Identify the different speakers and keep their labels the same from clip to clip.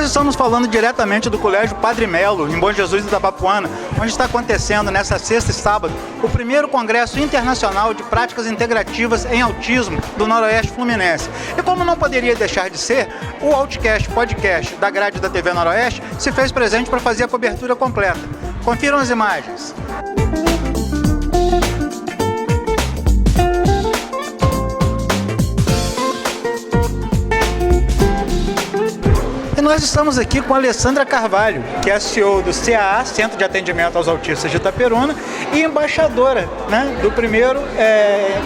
Speaker 1: nós estamos falando diretamente do Colégio Padre Melo, em Bom Jesus de Itabapuana, onde está acontecendo nesta sexta e sábado o primeiro Congresso Internacional de Práticas Integrativas em Autismo do Noroeste Fluminense. E como não poderia deixar de ser, o Outcast Podcast da grade da TV Noroeste se fez presente para fazer a cobertura completa. Confiram as imagens. Nós estamos aqui com a Alessandra Carvalho, que é a CEO do CAA, Centro de Atendimento aos Autistas de Itaperuna, e embaixadora, né, do primeiro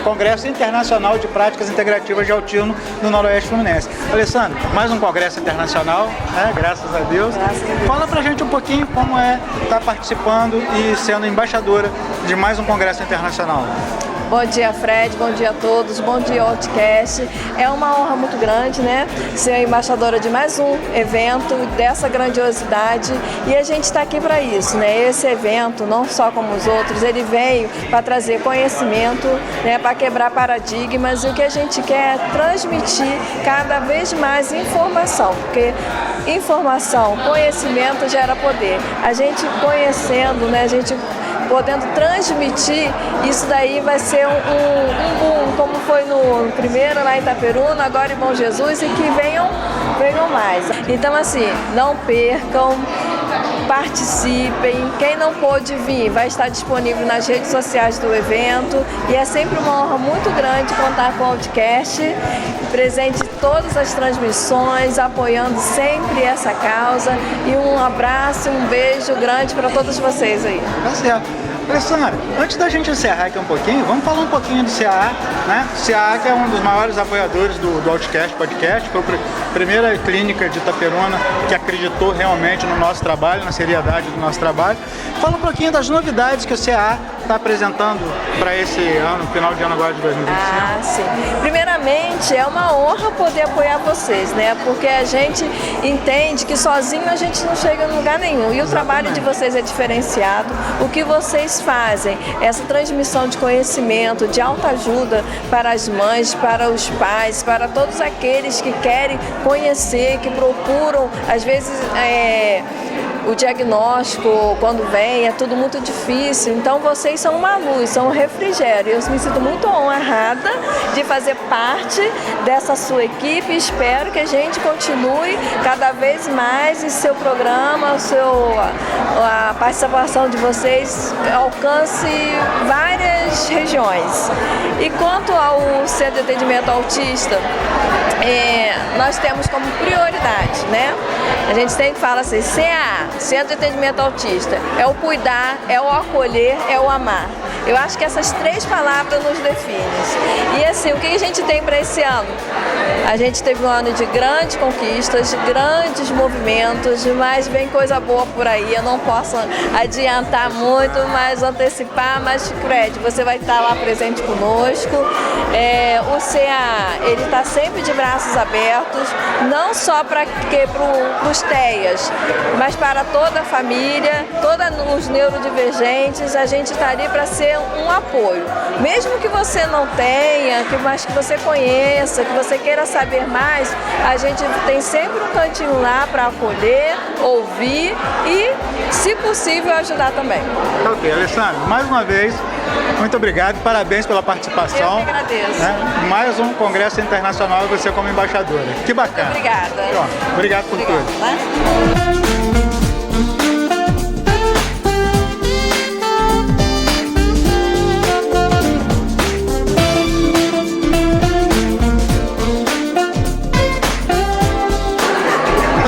Speaker 1: Congresso Internacional de Práticas Integrativas de Autismo do Noroeste Fluminense. Alessandra, mais um congresso internacional, né, graças a Deus. Fala pra gente um pouquinho como é estar participando e sendo embaixadora de mais um congresso internacional.
Speaker 2: Bom dia, Fred, bom dia a todos, bom dia, Outcast. É uma honra muito grande, né, ser embaixadora de mais um evento dessa grandiosidade, e a gente está aqui para isso, né? Esse evento, não só como os outros, ele veio para trazer conhecimento, né, para quebrar paradigmas, e o que a gente quer é transmitir cada vez mais informação, porque informação, conhecimento gera poder. A gente conhecendo, né, a gente podendo transmitir, isso daí vai ser um boom, como foi no primeiro lá em Itaperuna, agora em Bom Jesus, e que venham mais. Então, assim, não percam, participem. Quem não pôde vir vai estar disponível nas redes sociais do evento, e é sempre uma honra muito grande contar com o Outcast, presente em todas as transmissões, apoiando sempre essa causa, e um abraço, um beijo grande para todos vocês aí.
Speaker 1: Tá certo. Alessandra, antes da gente encerrar aqui um pouquinho, vamos falar um pouquinho do CAA, né? O CAA, que é um dos maiores apoiadores do Outcast Podcast, foi a primeira clínica de Itaperuna que acreditou realmente no nosso trabalho, na seriedade do nosso trabalho. Fala um pouquinho das novidades que o CAA está apresentando para esse ano, final de ano agora de 2025.
Speaker 2: Ah, sim. Primeiramente, é uma honra poder apoiar vocês, né? Porque a gente entende que sozinho a gente não chega em lugar nenhum. E o trabalho de vocês é diferenciado. O que vocês fazem, essa transmissão de conhecimento, de autoajuda para as mães, para os pais, para todos aqueles que querem conhecer, que procuram, às vezes, o diagnóstico, quando vem, é tudo muito difícil. Então, vocês são uma luz, são um refrigério. Eu me sinto muito honrada de fazer parte dessa sua equipe. Espero que a gente continue cada vez mais e seu programa, a participação de vocês alcance várias regiões. E quanto ao Centro de Atendimento Autista, nós temos como prioridade, né? A gente sempre fala assim, CA, Centro de Atendimento Autista, é o cuidar, é o acolher, é o amar. Eu acho que essas três palavras nos definem. E assim, o que a gente tem para esse ano? A gente teve um ano de grandes conquistas, grandes movimentos, mas vem coisa boa por aí. Eu não posso adiantar muito, mas antecipar. Mas, Fred, você vai estar lá presente conosco. O CA, ele está sempre de braços abertos, não só para os TEAs, mas para toda a família, todos os neurodivergentes. A gente está ali para ser um apoio. Mesmo que você não tenha, mas que você conheça, que você queira saber mais, a gente tem sempre um cantinho lá para acolher, ouvir e, se possível, ajudar também.
Speaker 1: Ok, Alessandra, mais uma vez, muito obrigado, parabéns pela participação.
Speaker 2: Eu que agradeço.
Speaker 1: Mais um congresso internacional e você como embaixadora. Que bacana.
Speaker 2: Muito obrigada.
Speaker 1: Obrigado por tudo.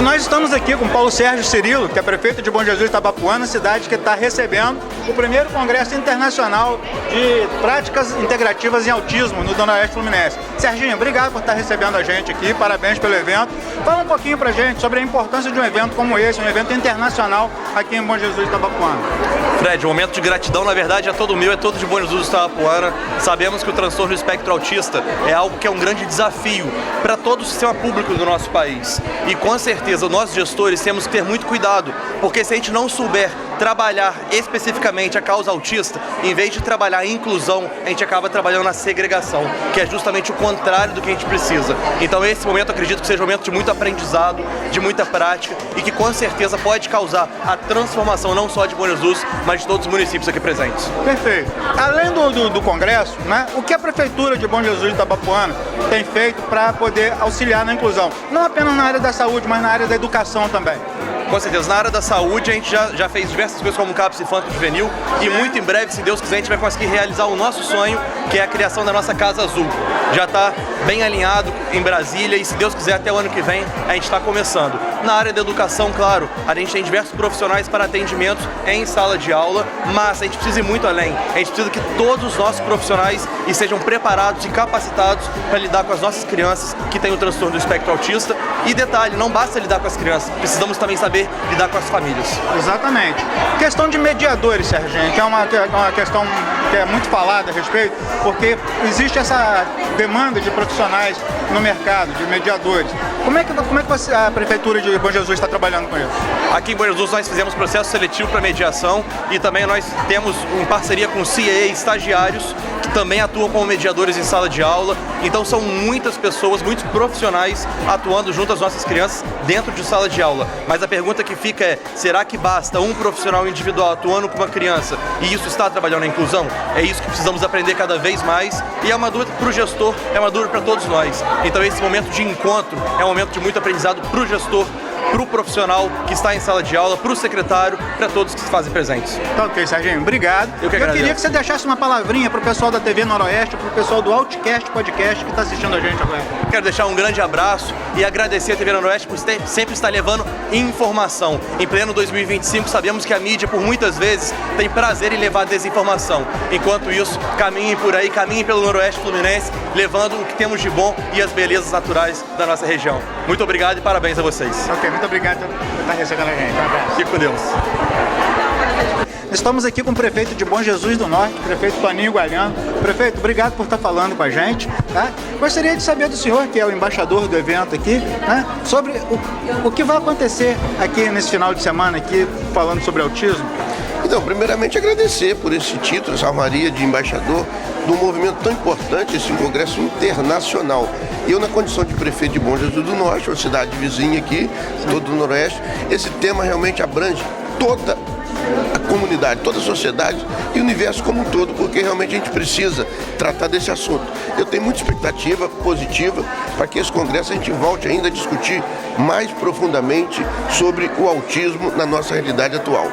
Speaker 1: Nós estamos aqui com Paulo Sérgio Cirilo, que é prefeito de Bom Jesus de Itabapuana, cidade que está recebendo o primeiro Congresso Internacional de Práticas Integrativas em Autismo no Noroeste Fluminense. Serginho, obrigado por estar recebendo a gente aqui, parabéns pelo evento. Fala um pouquinho pra gente sobre a importância de um evento como esse, um evento internacional aqui em Bom Jesus de Itabapuana.
Speaker 3: Fred, um momento de gratidão, na verdade, é todo meu, é todo de Bom Jesus de Itabapuana. Sabemos que o transtorno do espectro autista é algo que é um grande desafio para todo o sistema público do nosso país. E com certeza, nós gestores temos que ter muito cuidado, porque se a gente não souber trabalhar especificamente a causa autista, em vez de trabalhar a inclusão, a gente acaba trabalhando na segregação, que é justamente o contrário do que a gente precisa. Então esse momento, acredito que seja um momento de muito aprendizado, de muita prática e que com certeza pode causar a transformação não só de Bom Jesus, mas de todos os municípios aqui presentes.
Speaker 1: Perfeito. Além do Congresso, né, o que a Prefeitura de Bom Jesus de Itabapoana tem feito para poder auxiliar na inclusão? Não apenas na área da saúde, mas na área da educação também.
Speaker 3: Com certeza, na área da saúde a gente já fez diversas coisas como o CAPS Infanto Juvenil e muito em breve, se Deus quiser, a gente vai conseguir realizar o nosso sonho, que é a criação da nossa Casa Azul. Já está bem alinhado em Brasília e se Deus quiser até o ano que vem a gente está começando. Na área da educação, claro, a gente tem diversos profissionais para atendimentos em sala de aula, mas a gente precisa ir muito além. A gente precisa que todos os nossos profissionais estejam preparados e capacitados para lidar com as nossas crianças que têm o transtorno do espectro autista. E detalhe, não basta lidar com as crianças, precisamos também saber lidar com as famílias.
Speaker 1: Exatamente. Questão de mediadores, Serginho, que é uma questão que é muito falada a respeito, porque existe essa demanda de profissionais no mercado, de mediadores. Como é que a Prefeitura de Bom Jesus está trabalhando com isso?
Speaker 3: Aqui em Bom Jesus nós fizemos processo seletivo para mediação e também nós temos em parceria com o CIE estagiários que também atuam como mediadores em sala de aula. Então são muitas pessoas, muitos profissionais atuando junto às nossas crianças dentro de sala de aula. Mas a pergunta que fica é, será que basta um profissional individual atuando com uma criança e isso está trabalhando na inclusão? É isso que precisamos aprender cada vez mais e é uma dúvida para o gestor, é uma dúvida para todos nós. Então esse momento de encontro é um momento de muito aprendizado para o gestor, para o profissional que está em sala de aula, para o secretário, para todos que se fazem presentes.
Speaker 1: Tá ok, Serginho. Obrigado.
Speaker 3: Eu
Speaker 1: queria que você deixasse uma palavrinha para o pessoal da TV Noroeste, para o pessoal do Outcast Podcast que está assistindo a gente agora.
Speaker 3: Quero deixar um grande abraço e agradecer a TV Noroeste por sempre estar levando informação. Em pleno 2025, sabemos que a mídia, por muitas vezes, tem prazer em levar desinformação. Enquanto isso, caminhem por aí, caminhem pelo Noroeste Fluminense, levando o que temos de bom e as belezas naturais da nossa região. Muito obrigado e parabéns a vocês.
Speaker 1: Ok, muito obrigado por estar recebendo a gente. Um abraço.
Speaker 3: Fique com Deus.
Speaker 1: Estamos aqui com o prefeito de Bom Jesus do Norte, prefeito Toninho Gualhano. Prefeito, obrigado por estar falando com a gente. Tá? Gostaria de saber do senhor, que é o embaixador do evento aqui, né, sobre o que vai acontecer aqui nesse final de semana, aqui, falando sobre autismo.
Speaker 4: Então, primeiramente agradecer por esse título, essa armaria de embaixador de um movimento tão importante, esse congresso internacional. Eu, na condição de prefeito de Bom Jesus do Norte, uma cidade vizinha aqui, todo o Noroeste, esse tema realmente abrange toda a comunidade, toda a sociedade e o universo como um todo, porque realmente a gente precisa tratar desse assunto. Eu tenho muita expectativa positiva para que esse congresso a gente volte ainda a discutir mais profundamente sobre o autismo na nossa realidade atual.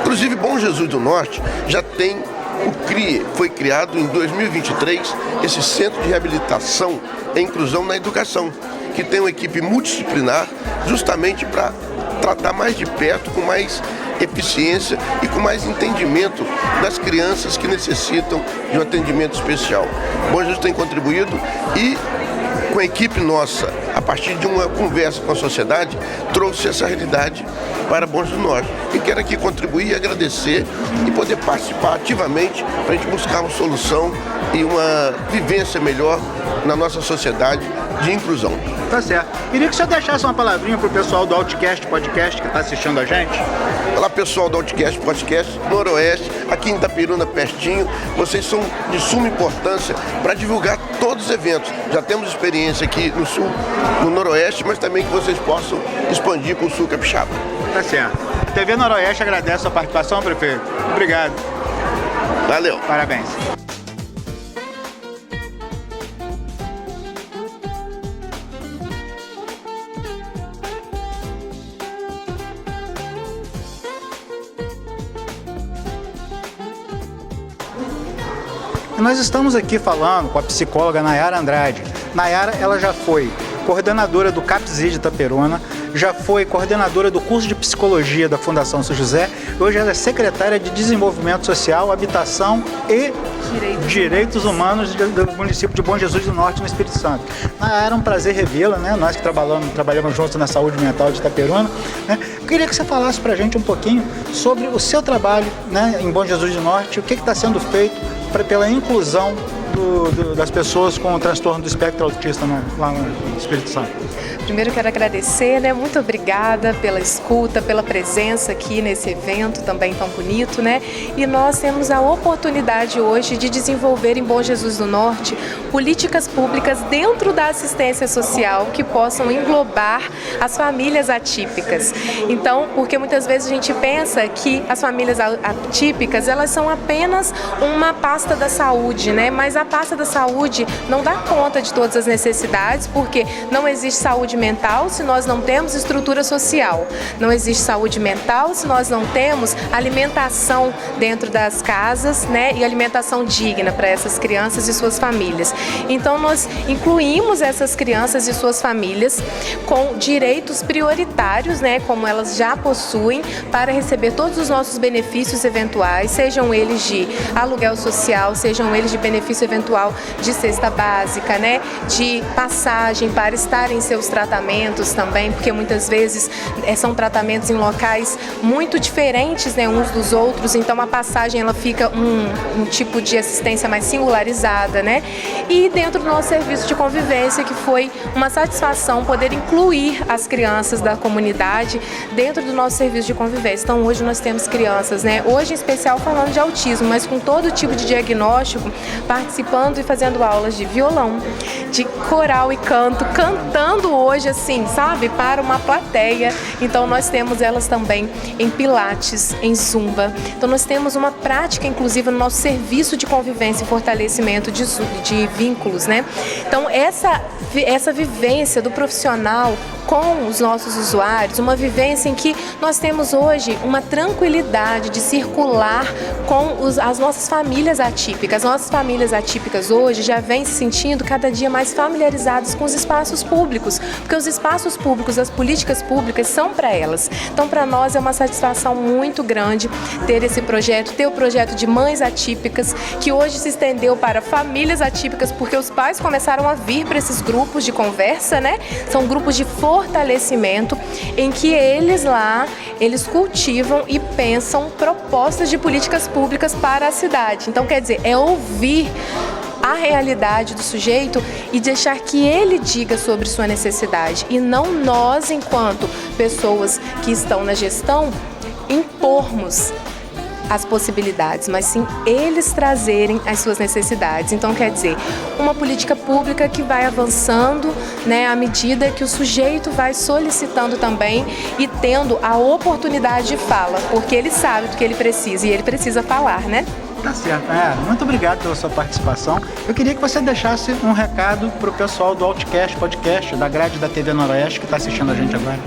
Speaker 4: Inclusive, Bom Jesus do Norte já tem o CRIE, foi criado em 2023, esse Centro de Reabilitação e Inclusão na Educação, que tem uma equipe multidisciplinar justamente para tratar mais de perto, com mais eficiência e com mais entendimento das crianças que necessitam de um atendimento especial. Bom Jesus tem contribuído e com a equipe nossa, a partir de uma conversa com a sociedade, trouxe essa realidade para Bom Jesus do Norte. E quero aqui contribuir e agradecer e poder participar ativamente para a gente buscar uma solução e uma vivência melhor na nossa sociedade de inclusão.
Speaker 1: Tá certo. Queria que você deixasse uma palavrinha para o pessoal do Outcast Podcast que está assistindo a gente.
Speaker 4: Olá, pessoal do Outcast Podcast, Noroeste, aqui em Itapiruna, pertinho. Vocês são de suma importância para divulgar todos os eventos. Já temos experiência aqui no Sul, no Noroeste, mas também que vocês possam expandir para o Sul Capixaba.
Speaker 1: Tá certo. A TV Noroeste agradece a sua participação, prefeito. Obrigado.
Speaker 4: Valeu.
Speaker 1: Parabéns. Nós estamos aqui falando com a psicóloga Nayara Andrade. Nayara, ela já foi coordenadora do CAPSI de Itaperuna, já foi coordenadora do curso de psicologia da Fundação São José, hoje ela é secretária de Desenvolvimento Social, Habitação e Direitos Humanos do município de Bom Jesus do Norte, no Espírito Santo. Nayara, é um prazer revê-la, né? Nós que trabalhamos juntos na saúde mental de Itaperuna, né? Queria que você falasse para a gente um pouquinho sobre o seu trabalho, né, em Bom Jesus do Norte, o que está sendo feito pela inclusão das pessoas com o transtorno do espectro autista lá no Espírito Santo.
Speaker 5: Primeiro quero agradecer, né? Muito obrigada pela escuta, pela presença aqui nesse evento também tão bonito, né? E nós temos a oportunidade hoje de desenvolver em Bom Jesus do Norte políticas públicas dentro da assistência social que possam englobar as famílias atípicas. Então, porque muitas vezes a gente pensa que as famílias atípicas, elas são apenas uma pasta da saúde, né? Mas a pasta da saúde não dá conta de todas as necessidades, porque não existe saúde mental se nós não temos estrutura social. Não existe saúde mental se nós não temos alimentação dentro das casas, né? E alimentação digna para essas crianças e suas famílias. Então, nós incluímos essas crianças e suas famílias com direitos prioritários, né? Como elas já possuem, para receber todos os nossos benefícios eventuais, sejam eles de aluguel social, sejam eles de benefício eventual de cesta básica, né? De passagem para estar em seus tratamentos também, porque muitas vezes são tratamentos em locais muito diferentes, né, uns dos outros, então a passagem ela fica um tipo de assistência mais singularizada, né? E dentro do nosso serviço de convivência, que foi uma satisfação poder incluir as crianças da comunidade dentro do nosso serviço de convivência. Então hoje nós temos crianças, né? Hoje em especial falando de autismo, mas com todo tipo de diagnóstico, participando e fazendo aulas de violão, de coral e canto, cantando hoje assim, sabe, para uma plateia. Então nós temos elas também em pilates, em zumba. Então nós temos uma prática inclusive no nosso serviço de convivência e fortalecimento de vínculos, né? Então essa vivência do profissional com os nossos usuários, uma vivência em que nós temos hoje uma tranquilidade de circular com as nossas famílias atípicas. As nossas famílias atípicas hoje já vêm se sentindo cada dia mais familiarizadas com os espaços públicos, porque os espaços públicos, as políticas públicas são para elas. Então, para nós é uma satisfação muito grande ter esse projeto, ter o projeto de mães atípicas, que hoje se estendeu para famílias atípicas, porque os pais começaram a vir para esses grupos de conversa, né? São grupos de fortalecimento em que eles cultivam e pensam propostas de políticas públicas para a cidade. Então, quer dizer, é ouvir a realidade do sujeito e deixar que ele diga sobre sua necessidade, e não nós, enquanto pessoas que estão na gestão, impormos as possibilidades, mas sim eles trazerem as suas necessidades. Então, quer dizer, uma política pública que vai avançando, né, à medida que o sujeito vai solicitando também e tendo a oportunidade de fala, porque ele sabe do que ele precisa e ele precisa falar, né?
Speaker 1: Tá certo. Muito obrigado pela sua participação. Eu queria que você deixasse um recado para o pessoal do Outcast Podcast, da grade da TV Noroeste, que está assistindo a gente agora.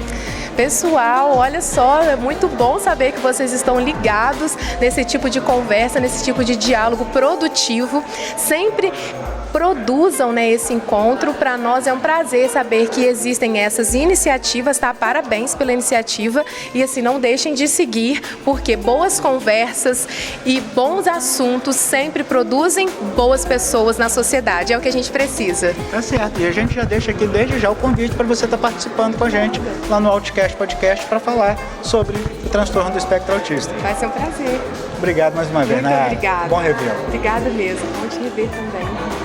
Speaker 5: Pessoal, olha só, é muito bom saber que vocês estão ligados nesse tipo de conversa, nesse tipo de diálogo produtivo. Sempre produzam, né, esse encontro. Para nós é um prazer saber que existem essas iniciativas, tá? Parabéns pela iniciativa e assim, não deixem de seguir, porque boas conversas e bons assuntos sempre produzem boas pessoas na sociedade. É o que a gente precisa.
Speaker 1: Tá certo. E a gente já deixa aqui desde já o convite para você estar participando com a gente lá no Outcast Podcast para falar sobre o transtorno do espectro autista.
Speaker 5: Vai ser um prazer.
Speaker 1: Obrigado mais uma vez.
Speaker 5: Muito obrigada.
Speaker 1: Bom revê-lo.
Speaker 5: Obrigada mesmo. Bom te rever também.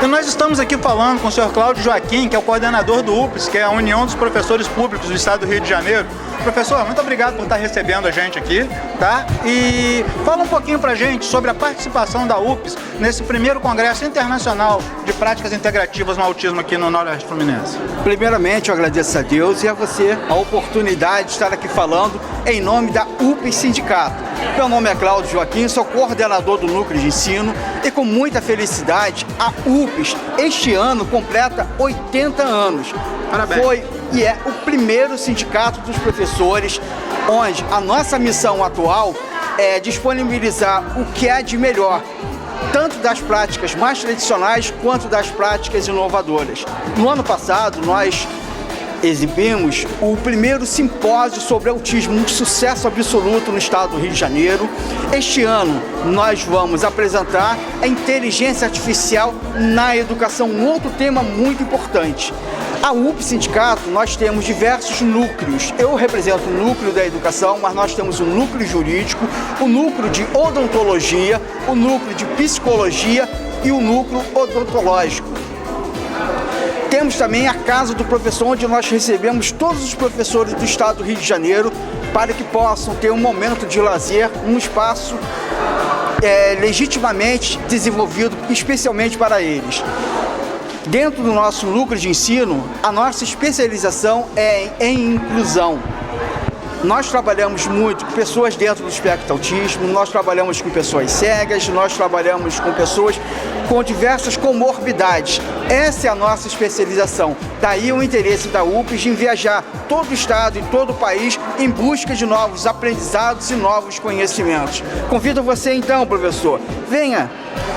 Speaker 1: E nós estamos aqui falando com o senhor Cláudio Joaquim, que é o coordenador do UPS, que é a União dos Professores Públicos do Estado do Rio de Janeiro. Professor, muito obrigado por estar recebendo a gente aqui, tá? E fala um pouquinho pra gente sobre a participação da UPS nesse primeiro Congresso Internacional de Práticas Integrativas no Autismo aqui no Noroeste Fluminense.
Speaker 6: Primeiramente, eu agradeço a Deus e a você a oportunidade de estar aqui falando em nome da UPS Sindicato. Meu nome é Cláudio Joaquim, sou coordenador do Núcleo de Ensino e com muita felicidade a UPS este ano completa 80 anos.
Speaker 1: Parabéns.
Speaker 6: Foi e é o primeiro sindicato dos professores, onde a nossa missão atual é disponibilizar o que é de melhor, tanto das práticas mais tradicionais quanto das práticas inovadoras. No ano passado, nós exibimos o primeiro simpósio sobre autismo, um sucesso absoluto no estado do Rio de Janeiro. Este ano nós vamos apresentar a inteligência artificial na educação, um outro tema muito importante. A UP Sindicato, nós temos diversos núcleos. Eu represento o núcleo da educação, mas nós temos o núcleo jurídico, o núcleo de odontologia, o núcleo de psicologia e o núcleo odontológico. Temos também a Casa do Professor, onde nós recebemos todos os professores do estado do Rio de Janeiro para que possam ter um momento de lazer, um espaço legitimamente desenvolvido especialmente para eles. Dentro do nosso núcleo de ensino, a nossa especialização é em inclusão. Nós trabalhamos muito com pessoas dentro do espectro do autismo, nós trabalhamos com pessoas cegas, nós trabalhamos com pessoas com diversas comorbidades. Essa é a nossa especialização. Daí o interesse da UPES em viajar todo o estado e todo o país em busca de novos aprendizados e novos conhecimentos. Convido você então, professor, venha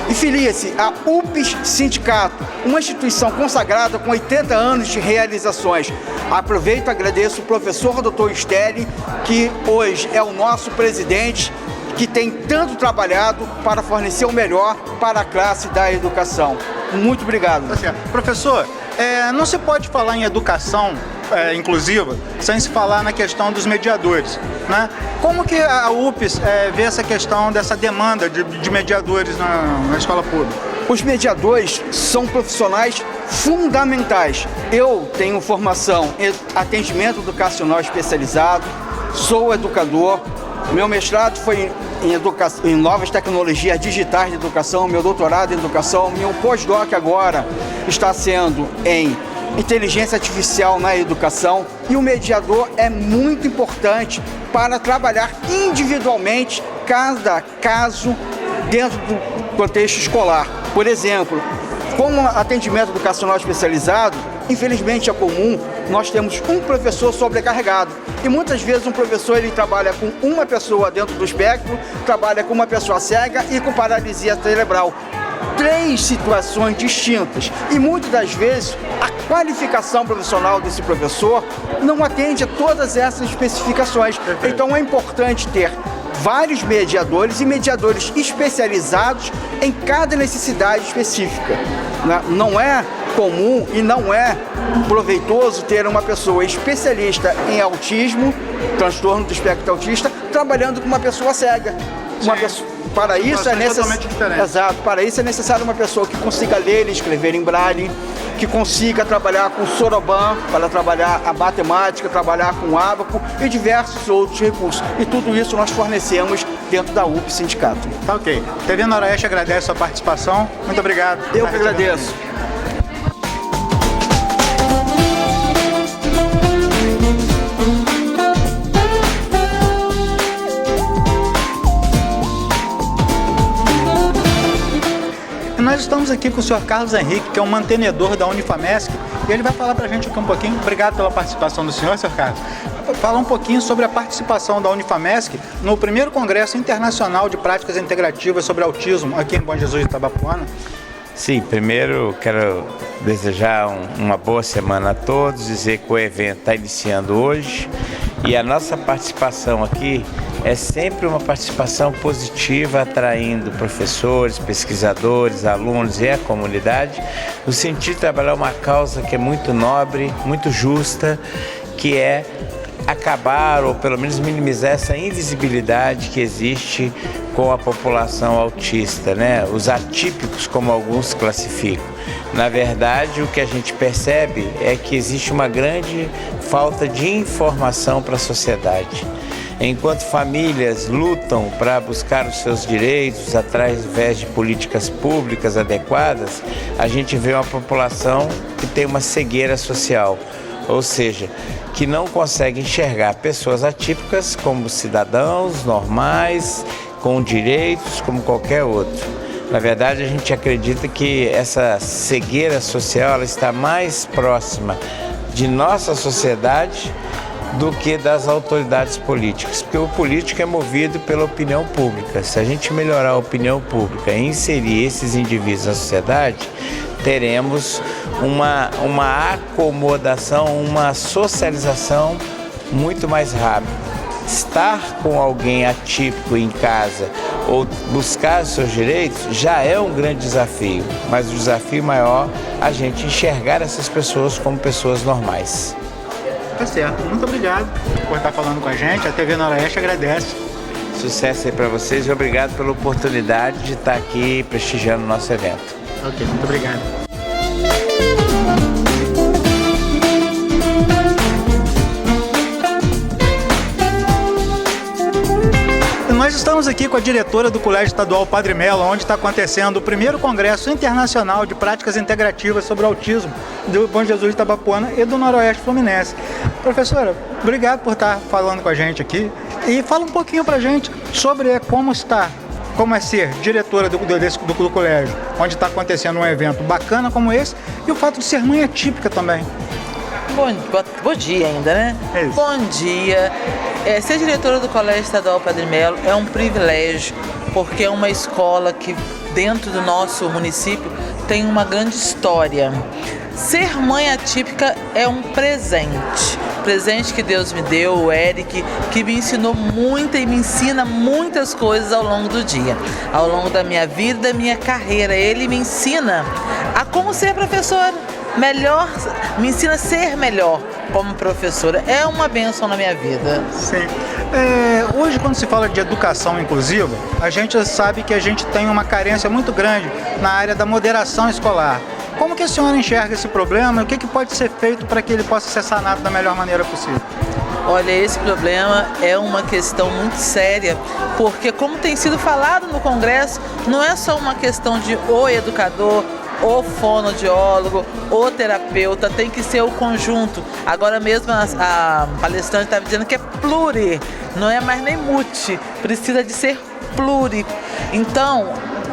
Speaker 6: e filie-se à UPES Sindicato, uma instituição consagrada com 80 anos de realizações. Aproveito e agradeço o professor Dr. Stelli, que hoje é o nosso presidente, que tem tanto trabalhado para fornecer o melhor para a classe da educação. Muito obrigado.
Speaker 1: Tá certo. Professor, não se pode falar em educação inclusiva sem se falar na questão dos mediadores, né? Como que a UPES vê essa questão dessa demanda de mediadores na escola pública?
Speaker 6: Os mediadores são profissionais fundamentais. Eu tenho formação em atendimento educacional especializado, sou educador, meu mestrado foi em novas tecnologias digitais de educação, meu doutorado em educação, meu pós-doc agora está sendo em inteligência artificial na educação, e o mediador é muito importante para trabalhar individualmente cada caso dentro do contexto escolar. Por exemplo, como atendimento educacional especializado, infelizmente é comum, nós temos um professor sobrecarregado. E muitas vezes um professor ele trabalha com uma pessoa dentro do espectro, trabalha com uma pessoa cega e com paralisia cerebral. 3 situações distintas. E muitas das vezes a qualificação profissional desse professor não atende a todas essas especificações. Então é importante ter vários mediadores e mediadores especializados em cada necessidade específica. Não é comum e não é proveitoso ter uma pessoa especialista em autismo, transtorno do espectro autista, trabalhando com uma pessoa cega. Para isso é necessário uma pessoa que consiga ler e escrever em braille, que consiga trabalhar com soroban, para trabalhar a matemática, trabalhar com ábaco e diversos outros recursos. E tudo isso nós fornecemos dentro da UPES Sindicato.
Speaker 1: Tá ok. TV Noroeste agradece a sua participação. Muito obrigado.
Speaker 6: Eu que agradeço.
Speaker 1: Nós estamos aqui com o senhor Carlos Henrique, que é um mantenedor da Unifamesc, e ele vai falar para a gente aqui um pouquinho. Obrigado pela participação do senhor Carlos. Falar um pouquinho sobre a participação da Unifamesc no primeiro Congresso Internacional de Práticas Integrativas sobre Autismo aqui em Bom Jesus de Itabapoana.
Speaker 7: Sim, primeiro quero desejar uma boa semana a todos, dizer que o evento está iniciando hoje e a nossa participação aqui é sempre uma participação positiva, atraindo professores, pesquisadores, alunos e a comunidade, no sentido de trabalhar uma causa que é muito nobre, muito justa, que é acabar ou pelo menos minimizar essa invisibilidade que existe com a população autista, né? Os atípicos, como alguns classificam. Na verdade, o que a gente percebe é que existe uma grande falta de informação para a sociedade. Enquanto famílias lutam para buscar os seus direitos através de políticas públicas adequadas, a gente vê uma população que tem uma cegueira social, ou seja, que não consegue enxergar pessoas atípicas como cidadãos normais, com direitos como qualquer outro. Na verdade, a gente acredita que essa cegueira social ela está mais próxima de nossa sociedade do que das autoridades políticas, porque o político é movido pela opinião pública. Se a gente melhorar a opinião pública e inserir esses indivíduos na sociedade, teremos uma acomodação, uma socialização muito mais rápida. Estar com alguém atípico em casa ou buscar os seus direitos já é um grande desafio, mas o desafio maior é a gente enxergar essas pessoas como pessoas normais.
Speaker 1: Tá certo. Muito obrigado por estar falando com a gente. A TV Noroeste agradece.
Speaker 7: Sucesso aí para vocês e obrigado pela oportunidade de estar aqui prestigiando o nosso evento.
Speaker 1: Ok, muito obrigado. Nós estamos aqui com a diretora do Colégio Estadual Padre Melo, onde está acontecendo o primeiro Congresso Internacional de Práticas Integrativas sobre o Autismo do Bom Jesus de Itabapoana e do Noroeste Fluminense. Professora, obrigado por estar falando com a gente aqui e fala um pouquinho para a gente sobre como é ser diretora do colégio, onde está acontecendo um evento bacana como esse e o fato de ser mãe atípica também.
Speaker 8: Bom dia ainda, né?
Speaker 1: É isso.
Speaker 8: Bom dia. Ser diretora do Colégio Estadual Padre Melo é um privilégio, porque é uma escola que dentro do nosso município tem uma grande história. Ser mãe atípica é um presente que Deus me deu, o Eric, que me ensinou muito e me ensina muitas coisas ao longo do dia, ao longo da minha vida, da minha carreira. Ele me ensina a como ser professora melhor, me ensina a ser melhor como professora. É uma bênção na minha vida.
Speaker 1: Sim. Hoje, quando se fala de educação inclusiva, a gente sabe que a gente tem uma carência muito grande na área da moderação escolar. Como que a senhora enxerga esse problema e o que pode ser feito para que ele possa ser sanado da melhor maneira possível?
Speaker 8: Olha, esse problema é uma questão muito séria, porque como tem sido falado no Congresso, não é só uma questão de o educador, o fonoaudiólogo, o terapeuta, tem que ser o conjunto. Agora mesmo a palestrante estava dizendo que é pluri, não é mais nem multi, precisa de ser pluri. Então,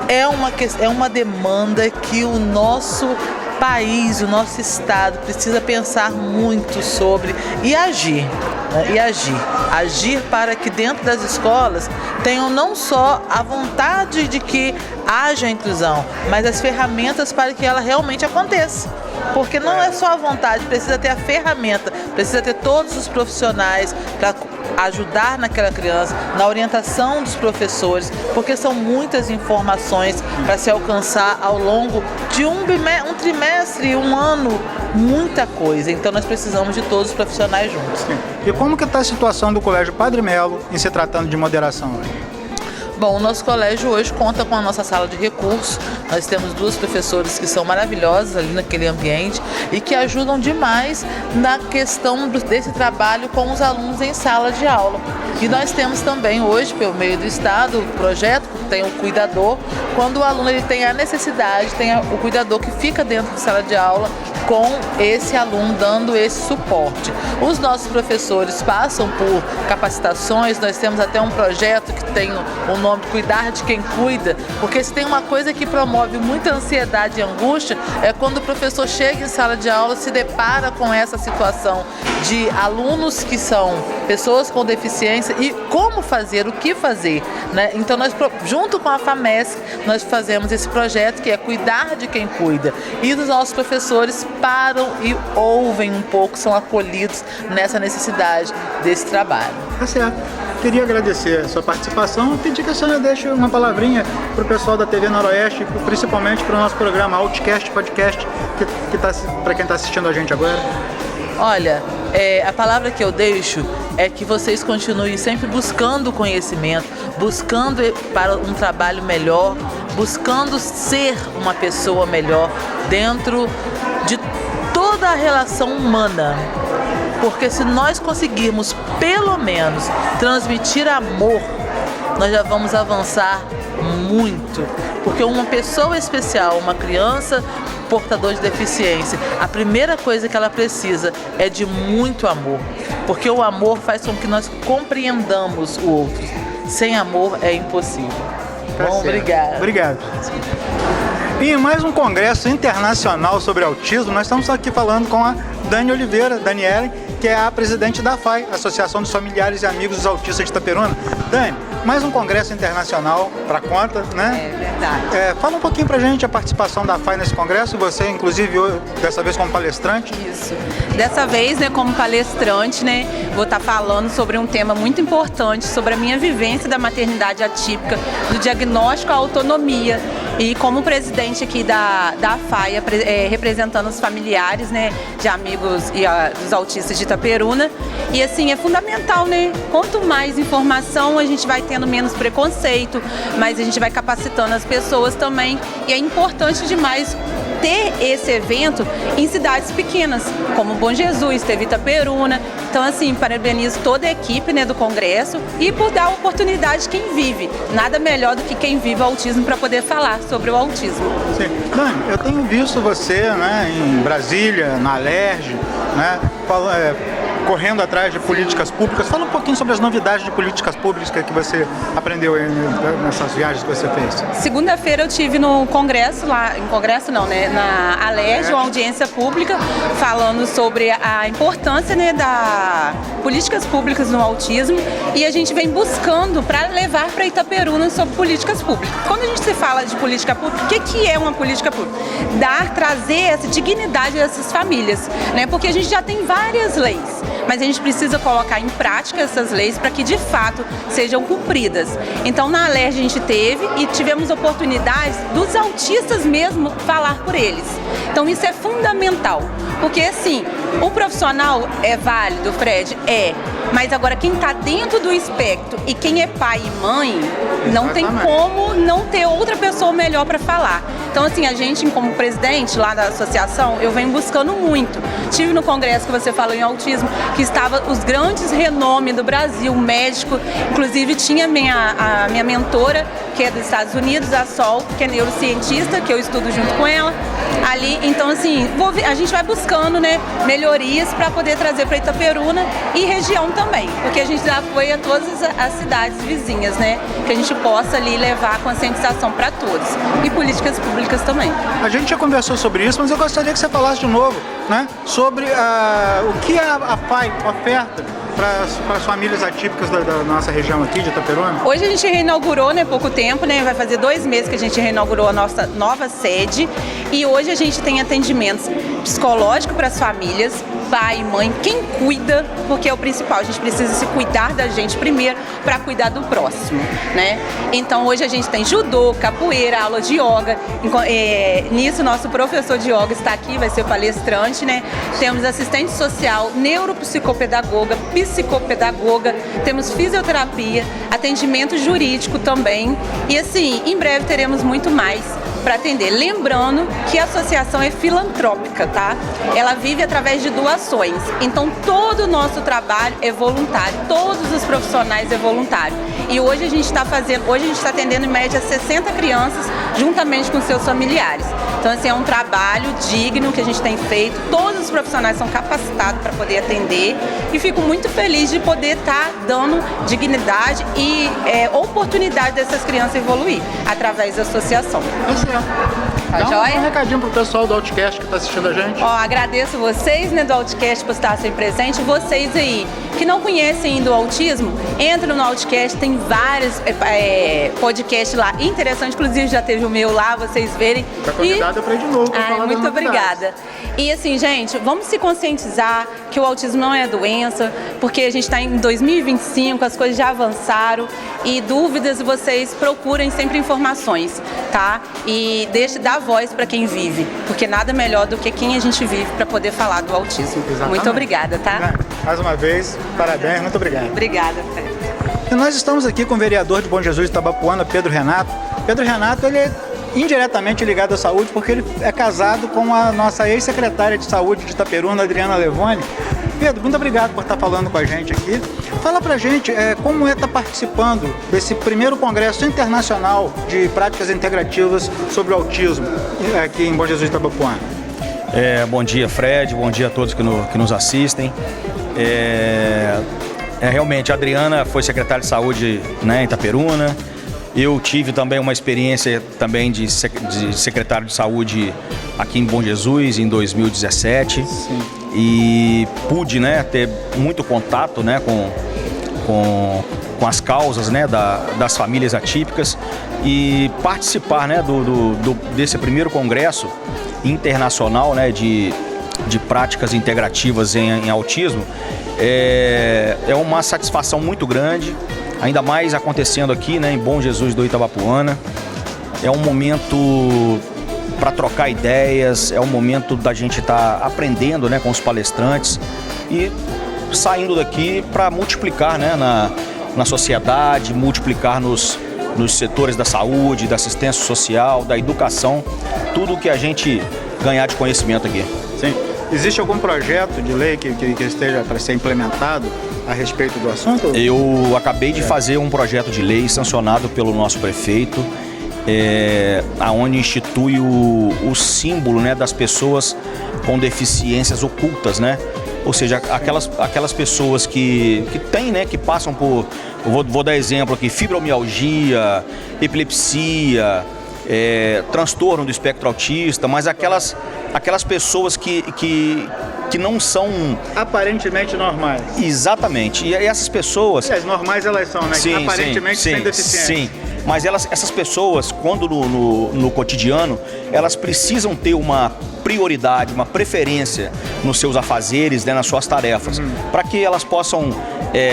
Speaker 8: é uma demanda que o nosso país, o nosso estado precisa pensar muito sobre e agir, né? Agir para que dentro das escolas tenham não só a vontade de que haja inclusão, mas as ferramentas para que ela realmente aconteça. Porque não é só a vontade, precisa ter a ferramenta, precisa ter todos os profissionais para ajudar naquela criança, na orientação dos professores, porque são muitas informações para se alcançar ao longo de um trimestre, um ano, muita coisa. Então nós precisamos de todos os profissionais juntos.
Speaker 1: Sim. E como que está a situação do Colégio Padre Melo em se tratando de moderação hoje?
Speaker 8: Bom, o nosso colégio hoje conta com a nossa sala de recursos. Nós temos 2 professores que são maravilhosas ali naquele ambiente e que ajudam demais na questão desse trabalho com os alunos em sala de aula. E nós temos também hoje, pelo meio do Estado, o projeto que tem o cuidador. Quando o aluno ele tem a necessidade, tem o cuidador que fica dentro de sala de aula com esse aluno, dando esse suporte. Os nossos professores passam por capacitações, nós temos até um projeto que tem o nome Cuidar de Quem Cuida, porque se tem uma coisa que promove muita ansiedade e angústia, é quando o professor chega em sala de aula, se depara com essa situação de alunos que são pessoas com deficiência e como fazer, o que fazer, né? Então nós, junto com a FAMESC, nós fazemos esse projeto que é Cuidar de Quem Cuida, e os nossos professores param e ouvem um pouco, são acolhidos nessa necessidade desse trabalho.
Speaker 1: Tá certo. Queria agradecer a sua participação e pedir que a senhora deixe uma palavrinha para o pessoal da TV Noroeste, principalmente para o nosso programa Outcast Podcast, para quem está assistindo a gente agora.
Speaker 8: Olha, a palavra que eu deixo é que vocês continuem sempre buscando conhecimento, buscando para um trabalho melhor, buscando ser uma pessoa melhor dentro de toda a relação humana. Porque se nós conseguirmos, pelo menos, transmitir amor, nós já vamos avançar muito. Porque uma pessoa especial, uma criança portador de deficiência, a primeira coisa que ela precisa é de muito amor. Porque o amor faz com que nós compreendamos o outro. Sem amor é impossível.
Speaker 1: Tá
Speaker 8: Bom,
Speaker 1: certo.
Speaker 8: obrigado.
Speaker 1: Obrigado. E em mais um congresso internacional sobre autismo, nós estamos aqui falando com a Dani Oliveira, Daniela, que é a presidente da AFAI, Associação dos Familiares e Amigos dos Autistas de Itaperuna. Dani, mais um congresso internacional para conta, né?
Speaker 9: É verdade.
Speaker 1: Fala um pouquinho pra gente a participação da AFAI nesse congresso, você inclusive dessa vez como palestrante.
Speaker 9: Isso. Dessa vez, né, como palestrante, né, vou estar falando sobre um tema muito importante, sobre a minha vivência da maternidade atípica, do diagnóstico à autonomia. E como presidente aqui da AFAI, representando os familiares, né, de amigos e dos autistas de Itaperuna. E assim, é fundamental, né? Quanto mais informação a gente vai tendo, menos preconceito, mas a gente vai capacitando as pessoas também. E é importante demais ter esse evento em cidades pequenas, como Bom Jesus, teve Itaperuna. Então, assim, parabenizo toda a equipe, né, do Congresso e por dar a oportunidade de quem vive. Nada melhor do que quem vive o autismo para poder falar sobre o autismo.
Speaker 1: Sim. Dani, eu tenho visto você, né, em Brasília, na Alerj, né, correndo atrás de políticas públicas. Fala um pouquinho sobre as novidades de políticas públicas que você aprendeu aí nessas viagens que você fez.
Speaker 9: Segunda-feira eu tive no Congresso, na Alerj, uma audiência pública, falando sobre a importância, né, das políticas públicas no autismo, e a gente vem buscando para levar para Itaperuna sobre políticas públicas. Quando a gente se fala de política pública, o que é uma política pública? Trazer essa dignidade a essas famílias, né? Porque a gente já tem várias leis, mas a gente precisa colocar em prática essas leis para que de fato sejam cumpridas. Então na Alerj a gente teve e tivemos oportunidades dos autistas mesmo falar por eles. Então isso é fundamental, porque assim, o profissional é válido, Fred? É. Mas agora quem está dentro do espectro e quem é pai e mãe, não tem como não ter outra pessoa melhor para falar. Então assim, a gente como presidente lá da associação, eu venho buscando muito. Tive no congresso que você falou em autismo, que estava os grandes renomes do Brasil, médico, inclusive tinha a minha mentora, que é dos Estados Unidos, a Sol, que é neurocientista, que eu estudo junto com ela ali. Então assim, a gente vai buscando, né, melhorias para poder trazer para Itaperuna e região também, porque a gente apoia todas as cidades vizinhas, né, que a gente possa ali levar a conscientização para todos e políticas públicas também.
Speaker 1: A gente já conversou sobre isso, mas eu gostaria que você falasse de novo, né, sobre o que a AFAI oferta para as famílias atípicas da nossa região aqui de Itaperuna.
Speaker 9: Hoje a gente reinaugurou, né, pouco tempo, né, vai fazer 2 meses que a gente reinaugurou a nossa nova sede, e hoje a gente tem atendimentos psicológicos para as famílias, pai, mãe, quem cuida, porque é o principal, a gente precisa se cuidar da gente primeiro para cuidar do próximo, né? Então hoje a gente tem judô, capoeira, aula de yoga, nisso nosso professor de yoga está aqui, vai ser palestrante, né? Temos assistente social, neuropsicopedagoga, psicopedagoga, temos fisioterapia, atendimento jurídico também, e assim, em breve teremos muito mais para atender. Lembrando que a associação é filantrópica, tá? Ela vive através de doações. Então todo o nosso trabalho é voluntário, todos os profissionais é voluntário. E hoje a gente está atendendo em média 60 crianças juntamente com seus familiares. Então assim, é um trabalho digno que a gente tem feito, todos os profissionais são capacitados para poder atender, e fico muito feliz de poder estar dando dignidade e oportunidade dessas crianças evoluir através da associação. Tá joia?
Speaker 1: Um recadinho pro pessoal do Outcast que está assistindo a gente.
Speaker 9: Agradeço vocês, né, do Outcast por estar sempre presente. Vocês aí que não conhecem ainda o autismo, entram no Outcast, tem vários podcasts lá interessantes, inclusive já teve o meu lá, vocês verem.
Speaker 1: Tá convidada para ir de novo.
Speaker 9: Muito obrigada. E assim, gente, vamos se conscientizar que o autismo não é doença, porque a gente está em 2025, as coisas já avançaram, e dúvidas vocês procurem sempre informações, tá? E dá voz para quem vive, porque nada melhor do que quem a gente vive para poder falar do autismo.
Speaker 1: Exatamente.
Speaker 9: Muito obrigada, tá?
Speaker 1: Mais uma vez, parabéns, muito obrigado.
Speaker 9: Obrigada, Fred.
Speaker 1: E nós estamos aqui com o vereador de Bom Jesus de Itabapuana, Pedro Renato. Pedro Renato, ele é indiretamente ligado à saúde porque ele é casado com a nossa ex-secretária de saúde de Itaperuna, Adriana Levone. Pedro, muito obrigado por estar falando com a gente aqui. Fala pra gente como estar participando desse primeiro congresso internacional de práticas integrativas sobre o autismo aqui em Bom Jesus de Itabapuana.
Speaker 10: Bom dia, Fred, bom dia a todos que nos assistem. Realmente, a Adriana foi secretária de saúde, né, em Itaperuna. Eu tive também uma experiência também de secretário de saúde aqui em Bom Jesus em 2017.
Speaker 1: Sim.
Speaker 10: E pude, né, ter muito contato, né, com com as causas, né, das famílias atípicas e participar, né, desse primeiro congresso internacional, né, de práticas integrativas em autismo. É uma satisfação muito grande, ainda mais acontecendo aqui, né, em Bom Jesus do Itabapuana. É um momento para trocar ideias, é um momento da gente estar aprendendo, né, com os palestrantes e saindo daqui para multiplicar, né, na sociedade, multiplicar nos setores da saúde, da assistência social, da educação, tudo que a gente ganhar de conhecimento aqui.
Speaker 1: Sim. Existe algum projeto de lei que esteja para ser implementado a respeito do assunto?
Speaker 10: Eu acabei de fazer um projeto de lei sancionado pelo nosso prefeito, aonde institui o símbolo, né, das pessoas com deficiências ocultas, né? Ou seja, aquelas pessoas que têm, né, que passam por, vou dar exemplo aqui, fibromialgia, epilepsia, transtorno do espectro autista, mas aquelas pessoas que não são
Speaker 1: aparentemente normais.
Speaker 10: Exatamente. E essas pessoas...
Speaker 1: As normais elas são, né?
Speaker 10: Sim,
Speaker 1: aparentemente sem deficiência.
Speaker 10: Sim, mas essas pessoas, quando no cotidiano, elas precisam ter uma prioridade, uma preferência nos seus afazeres, né, nas suas tarefas, para que elas possam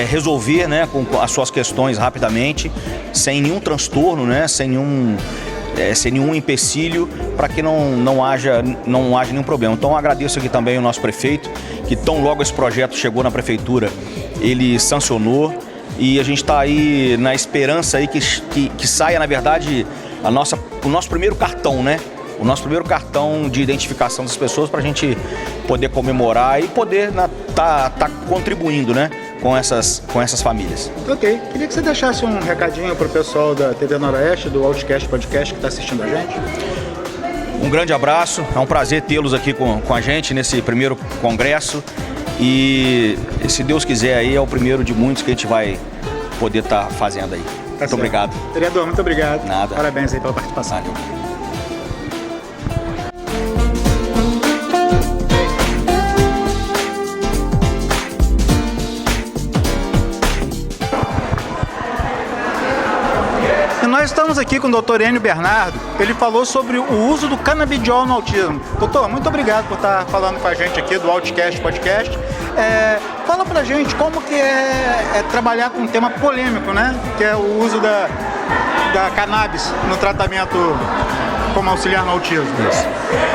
Speaker 10: resolver, né, com as suas questões rapidamente, sem nenhum transtorno, né, sem nenhum empecilho, para que não haja nenhum problema. Então, agradeço aqui também o nosso prefeito, que tão logo esse projeto chegou na prefeitura, ele sancionou, e a gente está aí na esperança aí que saia, na verdade, o nosso primeiro cartão, né? O nosso primeiro cartão de identificação das pessoas, para a gente poder comemorar e poder tá contribuindo, né, com essas famílias.
Speaker 1: Ok. Queria que você deixasse um recadinho para o pessoal da TV Noroeste, do Outcast Podcast, que está assistindo a gente.
Speaker 10: Um grande abraço, é um prazer tê-los aqui com a gente nesse primeiro congresso e, se Deus quiser, aí é o primeiro de muitos que a gente vai poder estar fazendo aí. Muito obrigado.
Speaker 1: Vereador, muito obrigado.
Speaker 10: Nada.
Speaker 1: Parabéns aí pela participação.
Speaker 10: Valeu.
Speaker 1: Nós estamos aqui com o Dr. Enio Bernardo. Ele falou sobre o uso do canabidiol no autismo. Doutor, muito obrigado por estar falando com a gente aqui do Outcast Podcast. Fala pra gente como que é trabalhar com um tema polêmico, né? Que é o uso da cannabis no tratamento como auxiliar no autismo.
Speaker 11: Isso.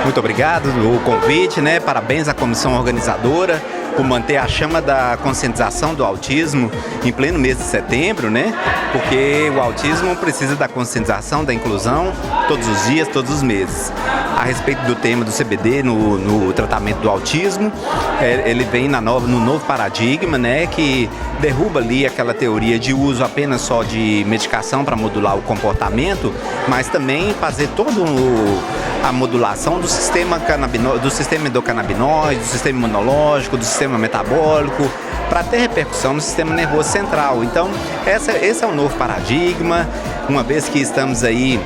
Speaker 11: Muito obrigado pelo convite, né? Parabéns à comissão organizadora por manter a chama da conscientização do autismo em pleno mês de setembro, né? Porque o autismo precisa da conscientização, da inclusão, todos os dias, todos os meses. A respeito do tema do CBD no tratamento do autismo, ele vem no novo paradigma, né? Que derruba ali aquela teoria de uso apenas só de medicação para modular o comportamento, mas também fazer toda a modulação do sistema endocannabinoide, do sistema imunológico, do sistema metabólico, para ter repercussão no sistema nervoso central. Então, esse é um novo paradigma, uma vez que estamos aí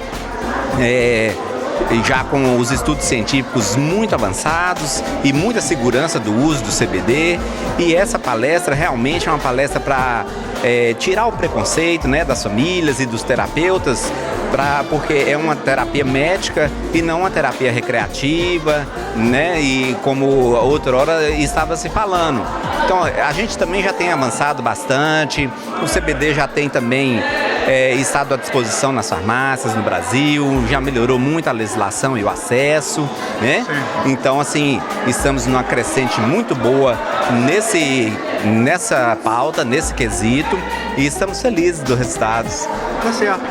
Speaker 11: já com os estudos científicos muito avançados e muita segurança do uso do CBD, e essa palestra realmente é uma palestra para tirar o preconceito, né, das famílias e dos terapeutas, porque é uma terapia médica e não uma terapia recreativa, né, e como outra hora estava se falando. Então, a gente também já tem avançado bastante, o CBD já tem também estado à disposição nas farmácias no Brasil, já melhorou muito a legislação e o acesso, né? Sim. Então, assim, estamos numa crescente muito boa nessa pauta, nesse quesito, e estamos felizes dos resultados.
Speaker 1: Tá certo.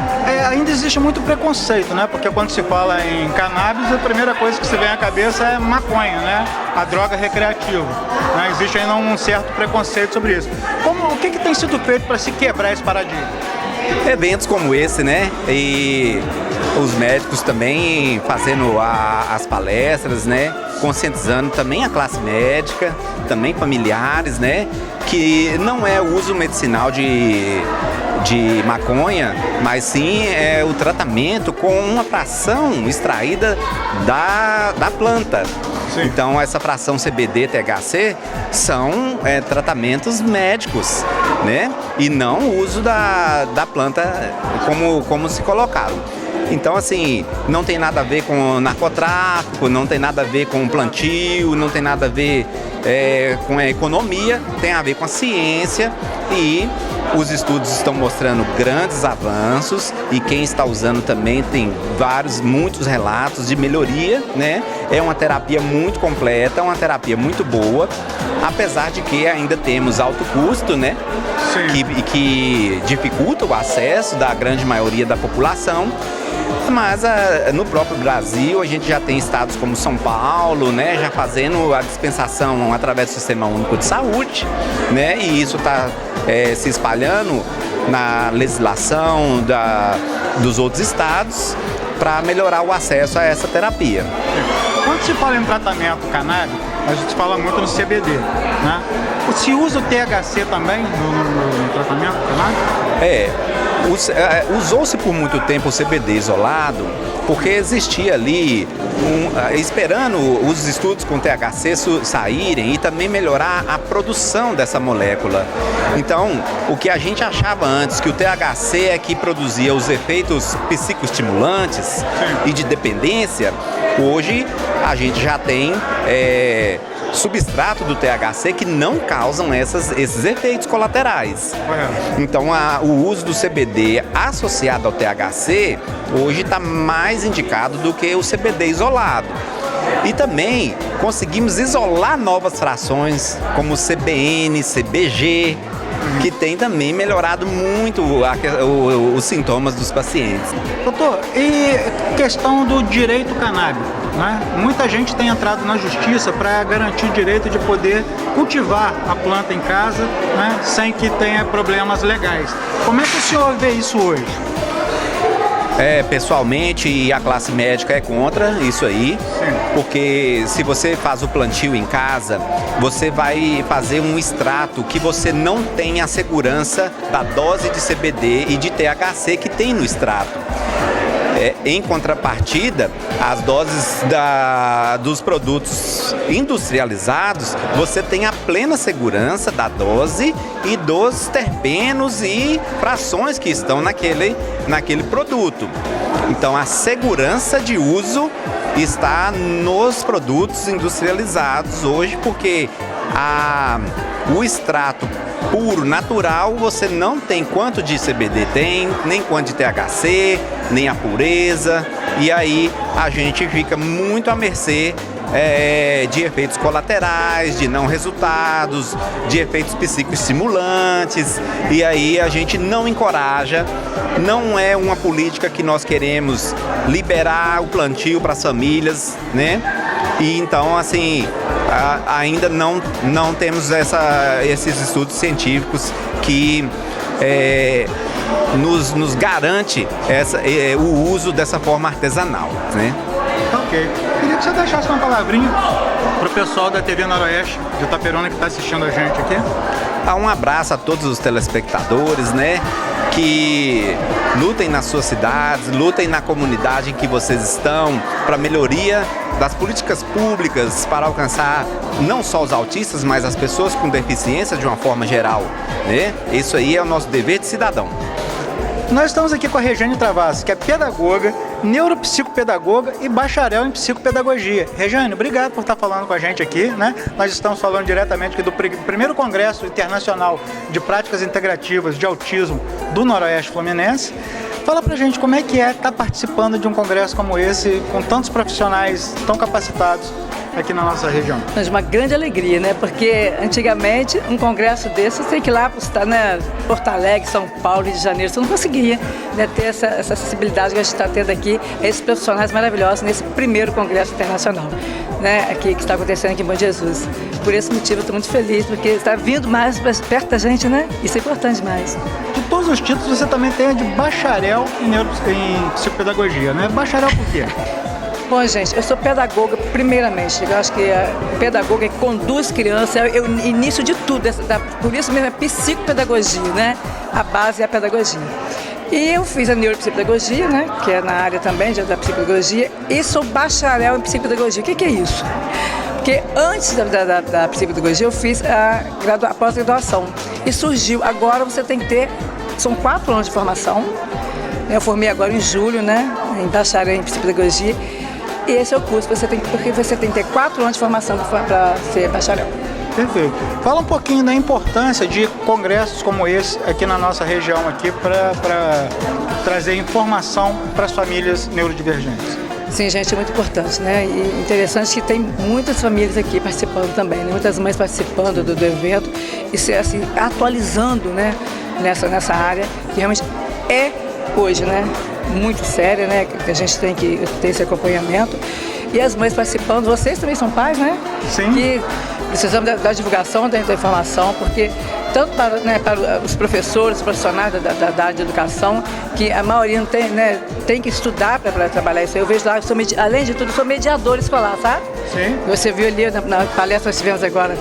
Speaker 1: Ainda existe muito preconceito, né? Porque quando se fala em cannabis, a primeira coisa que se vem à cabeça é maconha, né? A droga recreativa. Né? Existe ainda um certo preconceito sobre isso. O que tem sido feito para se quebrar esse paradigma?
Speaker 11: Eventos como esse, né? E os médicos também fazendo as palestras, né? Conscientizando também a classe médica, também familiares, né? Que não é o uso medicinal de maconha, mas sim o tratamento com uma fração extraída da planta. Sim. Então, essa fração CBD, THC são tratamentos médicos né? E não o uso da planta como se colocaram. Então, assim, não tem nada a ver com narcotráfico, não tem nada a ver com plantio, não tem nada a ver com a economia, tem a ver com a ciência, e os estudos estão mostrando grandes avanços, e quem está usando também tem muitos relatos de melhoria, né? É uma terapia muito completa, uma terapia muito boa, apesar de que ainda temos alto custo, né? Que dificulta o acesso da grande maioria da população. Mas no próprio Brasil a gente já tem estados como São Paulo, né, já fazendo a dispensação através do Sistema Único de Saúde, né, e isso está se espalhando na legislação dos outros estados para melhorar o acesso a essa terapia.
Speaker 1: Quando se fala em tratamento canábico, a gente fala muito no CBD, né? Se usa o THC também no tratamento canábico?
Speaker 11: Usou-se por muito tempo o CBD isolado, porque existia ali, esperando os estudos com THC saírem e também melhorar a produção dessa molécula. Então, o que a gente achava antes, que o THC é que produzia os efeitos psicoestimulantes e de dependência, hoje a gente já tem substrato do THC que não causam esses efeitos colaterais. Então o uso do CBD associado ao THC hoje está mais indicado do que o CBD isolado. E também conseguimos isolar novas frações como CBN, CBG, que tem também melhorado muito os sintomas dos pacientes.
Speaker 1: Doutor, e questão do direito canábico, né? Muita gente tem entrado na justiça para garantir o direito de poder cultivar a planta em casa, né, sem que tenha problemas legais. Como é que o senhor vê isso hoje?
Speaker 11: Pessoalmente, a classe médica é contra isso aí, porque se você faz o plantio em casa, você vai fazer um extrato que você não tem a segurança da dose de CBD e de THC que tem no extrato. Em contrapartida, as doses dos produtos industrializados, você tem a plena segurança da dose e dos terpenos e frações que estão naquele produto. Então, a segurança de uso está nos produtos industrializados hoje, porque o extrato puro, natural, você não tem quanto de CBD tem, nem quanto de THC, nem a pureza, e aí a gente fica muito à mercê de efeitos colaterais, de não resultados, de efeitos psicoestimulantes, e aí a gente não encoraja, não é uma política que nós queremos liberar o plantio para as famílias, né? E então, assim, ainda não temos esses estudos científicos que nos garante o uso dessa forma artesanal, né?
Speaker 1: Ok. Queria que você deixasse uma palavrinha para o pessoal da TV Noroeste de Itaperuna que está assistindo a gente aqui.
Speaker 11: Um abraço a todos os telespectadores, né? Que lutem nas suas cidades, lutem na comunidade em que vocês estão para a melhoria das políticas públicas para alcançar não só os autistas, mas as pessoas com deficiência de uma forma geral, né? Isso aí é o nosso dever de cidadão.
Speaker 1: Nós estamos aqui com a Regiane Travassos, que é pedagoga, neuropsicopedagoga e bacharel em psicopedagogia. Regiane, obrigado por estar falando com a gente aqui, né? Nós estamos falando diretamente aqui do primeiro Congresso Internacional de Práticas Integrativas de Autismo do Noroeste Fluminense. Fala pra gente como é que estar participando de um congresso como esse, com tantos profissionais tão capacitados aqui na nossa região.
Speaker 12: Mas uma grande alegria, né? Porque antigamente um congresso desse você tem que ir lá para Porto Alegre, São Paulo, Rio de Janeiro, você não conseguia, né, ter essa acessibilidade que a gente está tendo aqui, esses profissionais maravilhosos nesse primeiro congresso internacional, né, aqui, que está acontecendo aqui em Bom Jesus. Por esse motivo eu estou muito feliz, porque está vindo mais perto da gente, né? Isso é importante demais.
Speaker 1: De todos os títulos você também tem a de bacharel em psicopedagogia, né? Bacharel por quê?
Speaker 12: Bom, gente, eu sou pedagoga, primeiramente. Eu acho que a pedagoga que conduz criança é o início de tudo. Por isso mesmo é psicopedagogia, né? A base é a pedagogia. E eu fiz a neuropsicopedagogia, né? Que é na área também da psicopedagogia. E sou bacharel em psicopedagogia. O que é isso? Porque antes da psicopedagogia eu fiz a pós-graduação e surgiu, agora você tem que ter, são 4 anos de formação, eu formei agora em julho, né, em bacharel em psicopedagogia, e esse é o curso, porque você tem que ter 4 anos de formação para ser bacharel.
Speaker 1: Perfeito. Fala um pouquinho da importância de congressos como esse aqui na nossa região aqui para trazer informação para as famílias neurodivergentes.
Speaker 12: Sim, gente, é muito importante, né? E interessante que tem muitas famílias aqui participando também, né? Muitas mães participando do evento e se assim, atualizando, né? nessa área, que realmente é hoje, né? Muito séria, né? Que a gente tem que ter esse acompanhamento. E as mães participando, vocês também são pais, né?
Speaker 1: Sim.
Speaker 12: Que precisamos da divulgação, da informação, porque tanto para os professores, os profissionais da área de educação, que a maioria não tem, né, tem que estudar para trabalhar isso. Eu vejo lá, além de tudo, sou mediadora escolar, sabe?
Speaker 1: Sim.
Speaker 12: Você viu ali na palestra que nós tivemos agora,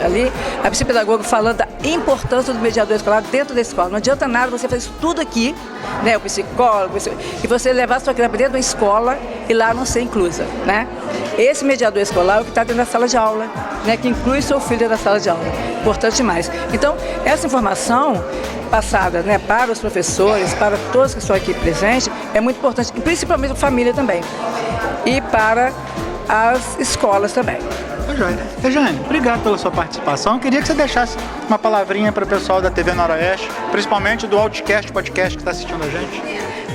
Speaker 12: ali a psicopedagoga falando da importância do mediador escolar dentro da escola. Não adianta nada você fazer isso tudo aqui, né, o psicólogo, e você levar a sua criança para dentro da escola e lá não ser inclusa, né? Esse mediador escolar é o que está dentro da sala de aula, né, que inclui seu filho dentro da sala de aula. Importante demais. Então, essa informação passada, né, para os professores, para todos que estão aqui presentes, é muito importante, e principalmente a família também. E para as escolas também.
Speaker 1: Rejane, obrigado pela sua participação. Eu queria que você deixasse uma palavrinha para o pessoal da TV Noroeste, principalmente do Outcast Podcast que está assistindo a gente.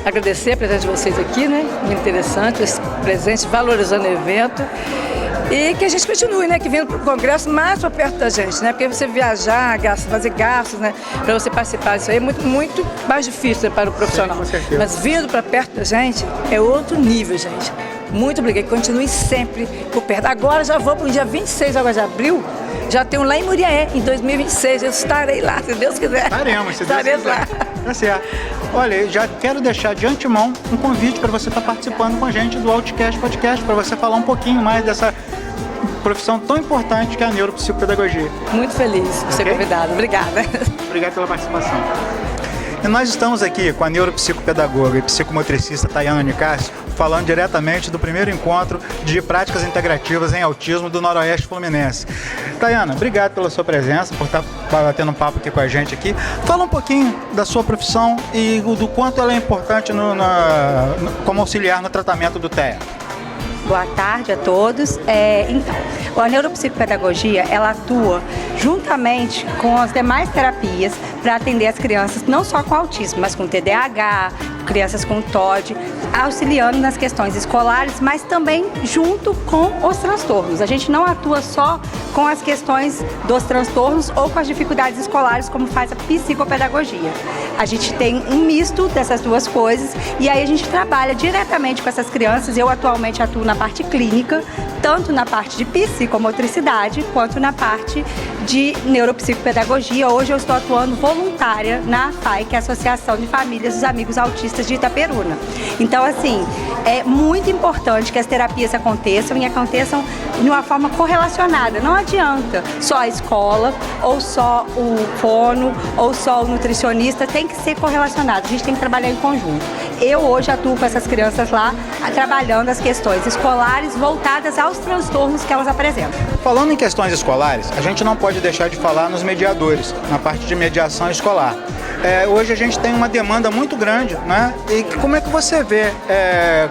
Speaker 12: Agradecer a presença de vocês aqui, né? Muito interessante, esse presente, valorizando o evento. E que a gente continue, né? Que vindo para o Congresso mais para perto da gente, né? Porque você viajar, fazer gastos, né? Para você participar disso aí é muito mais difícil, né, para o profissional.
Speaker 1: Sim, com certeza.
Speaker 12: Mas vindo para perto da gente é outro nível, gente. Muito obrigada. Continue sempre por perto. Agora já vou para o dia 26 agora de abril. Já tenho lá em Muriaé, em 2026. Eu estarei lá, se Deus quiser.
Speaker 1: Estaremos, se Deus quiser. Lá. Tá certo. Olha, eu já quero deixar de antemão um convite para você estar participando com a gente do Outcast Podcast, para você falar um pouquinho mais dessa profissão tão importante que é a neuropsicopedagogia.
Speaker 12: Muito feliz de ser convidada. Obrigada.
Speaker 1: Obrigado pela participação. E nós estamos aqui com a neuropsicopedagoga e psicomotricista Tayana Nicásio, falando diretamente do primeiro encontro de práticas integrativas em autismo do Noroeste Fluminense. Tayana, obrigado pela sua presença, por estar batendo um papo aqui com a gente aqui. Fala um pouquinho da sua profissão e do quanto ela é importante como auxiliar no tratamento do TEA.
Speaker 13: Boa tarde a todos. Então, a neuropsicopedagogia, ela atua juntamente com as demais terapias para atender as crianças, não só com autismo, mas com TDAH, crianças com TOD, auxiliando nas questões escolares, mas também junto com os transtornos. A gente não atua só com as questões dos transtornos ou com as dificuldades escolares, como faz a psicopedagogia. A gente tem um misto dessas duas coisas e aí a gente trabalha diretamente com essas crianças. Eu atualmente atuo na parte clínica, tanto na parte de psicomotricidade quanto na parte de neuropsicopedagogia. Hoje eu estou atuando voluntária na AFAI, que é a Associação de Famílias dos Amigos Autistas de Itaperuna. Então, assim, é muito importante que as terapias aconteçam e aconteçam de uma forma correlacionada. Não adianta só a escola, ou só o fono, ou só o nutricionista, tem que ser correlacionado. A gente tem que trabalhar em conjunto. Eu hoje atuo com essas crianças lá, trabalhando as questões escolares voltadas aos transtornos que elas apresentam.
Speaker 1: Falando em questões escolares, a gente não pode deixar de falar nos mediadores, na parte de mediação escolar. Hoje a gente tem uma demanda muito grande, né? E como é que você vê,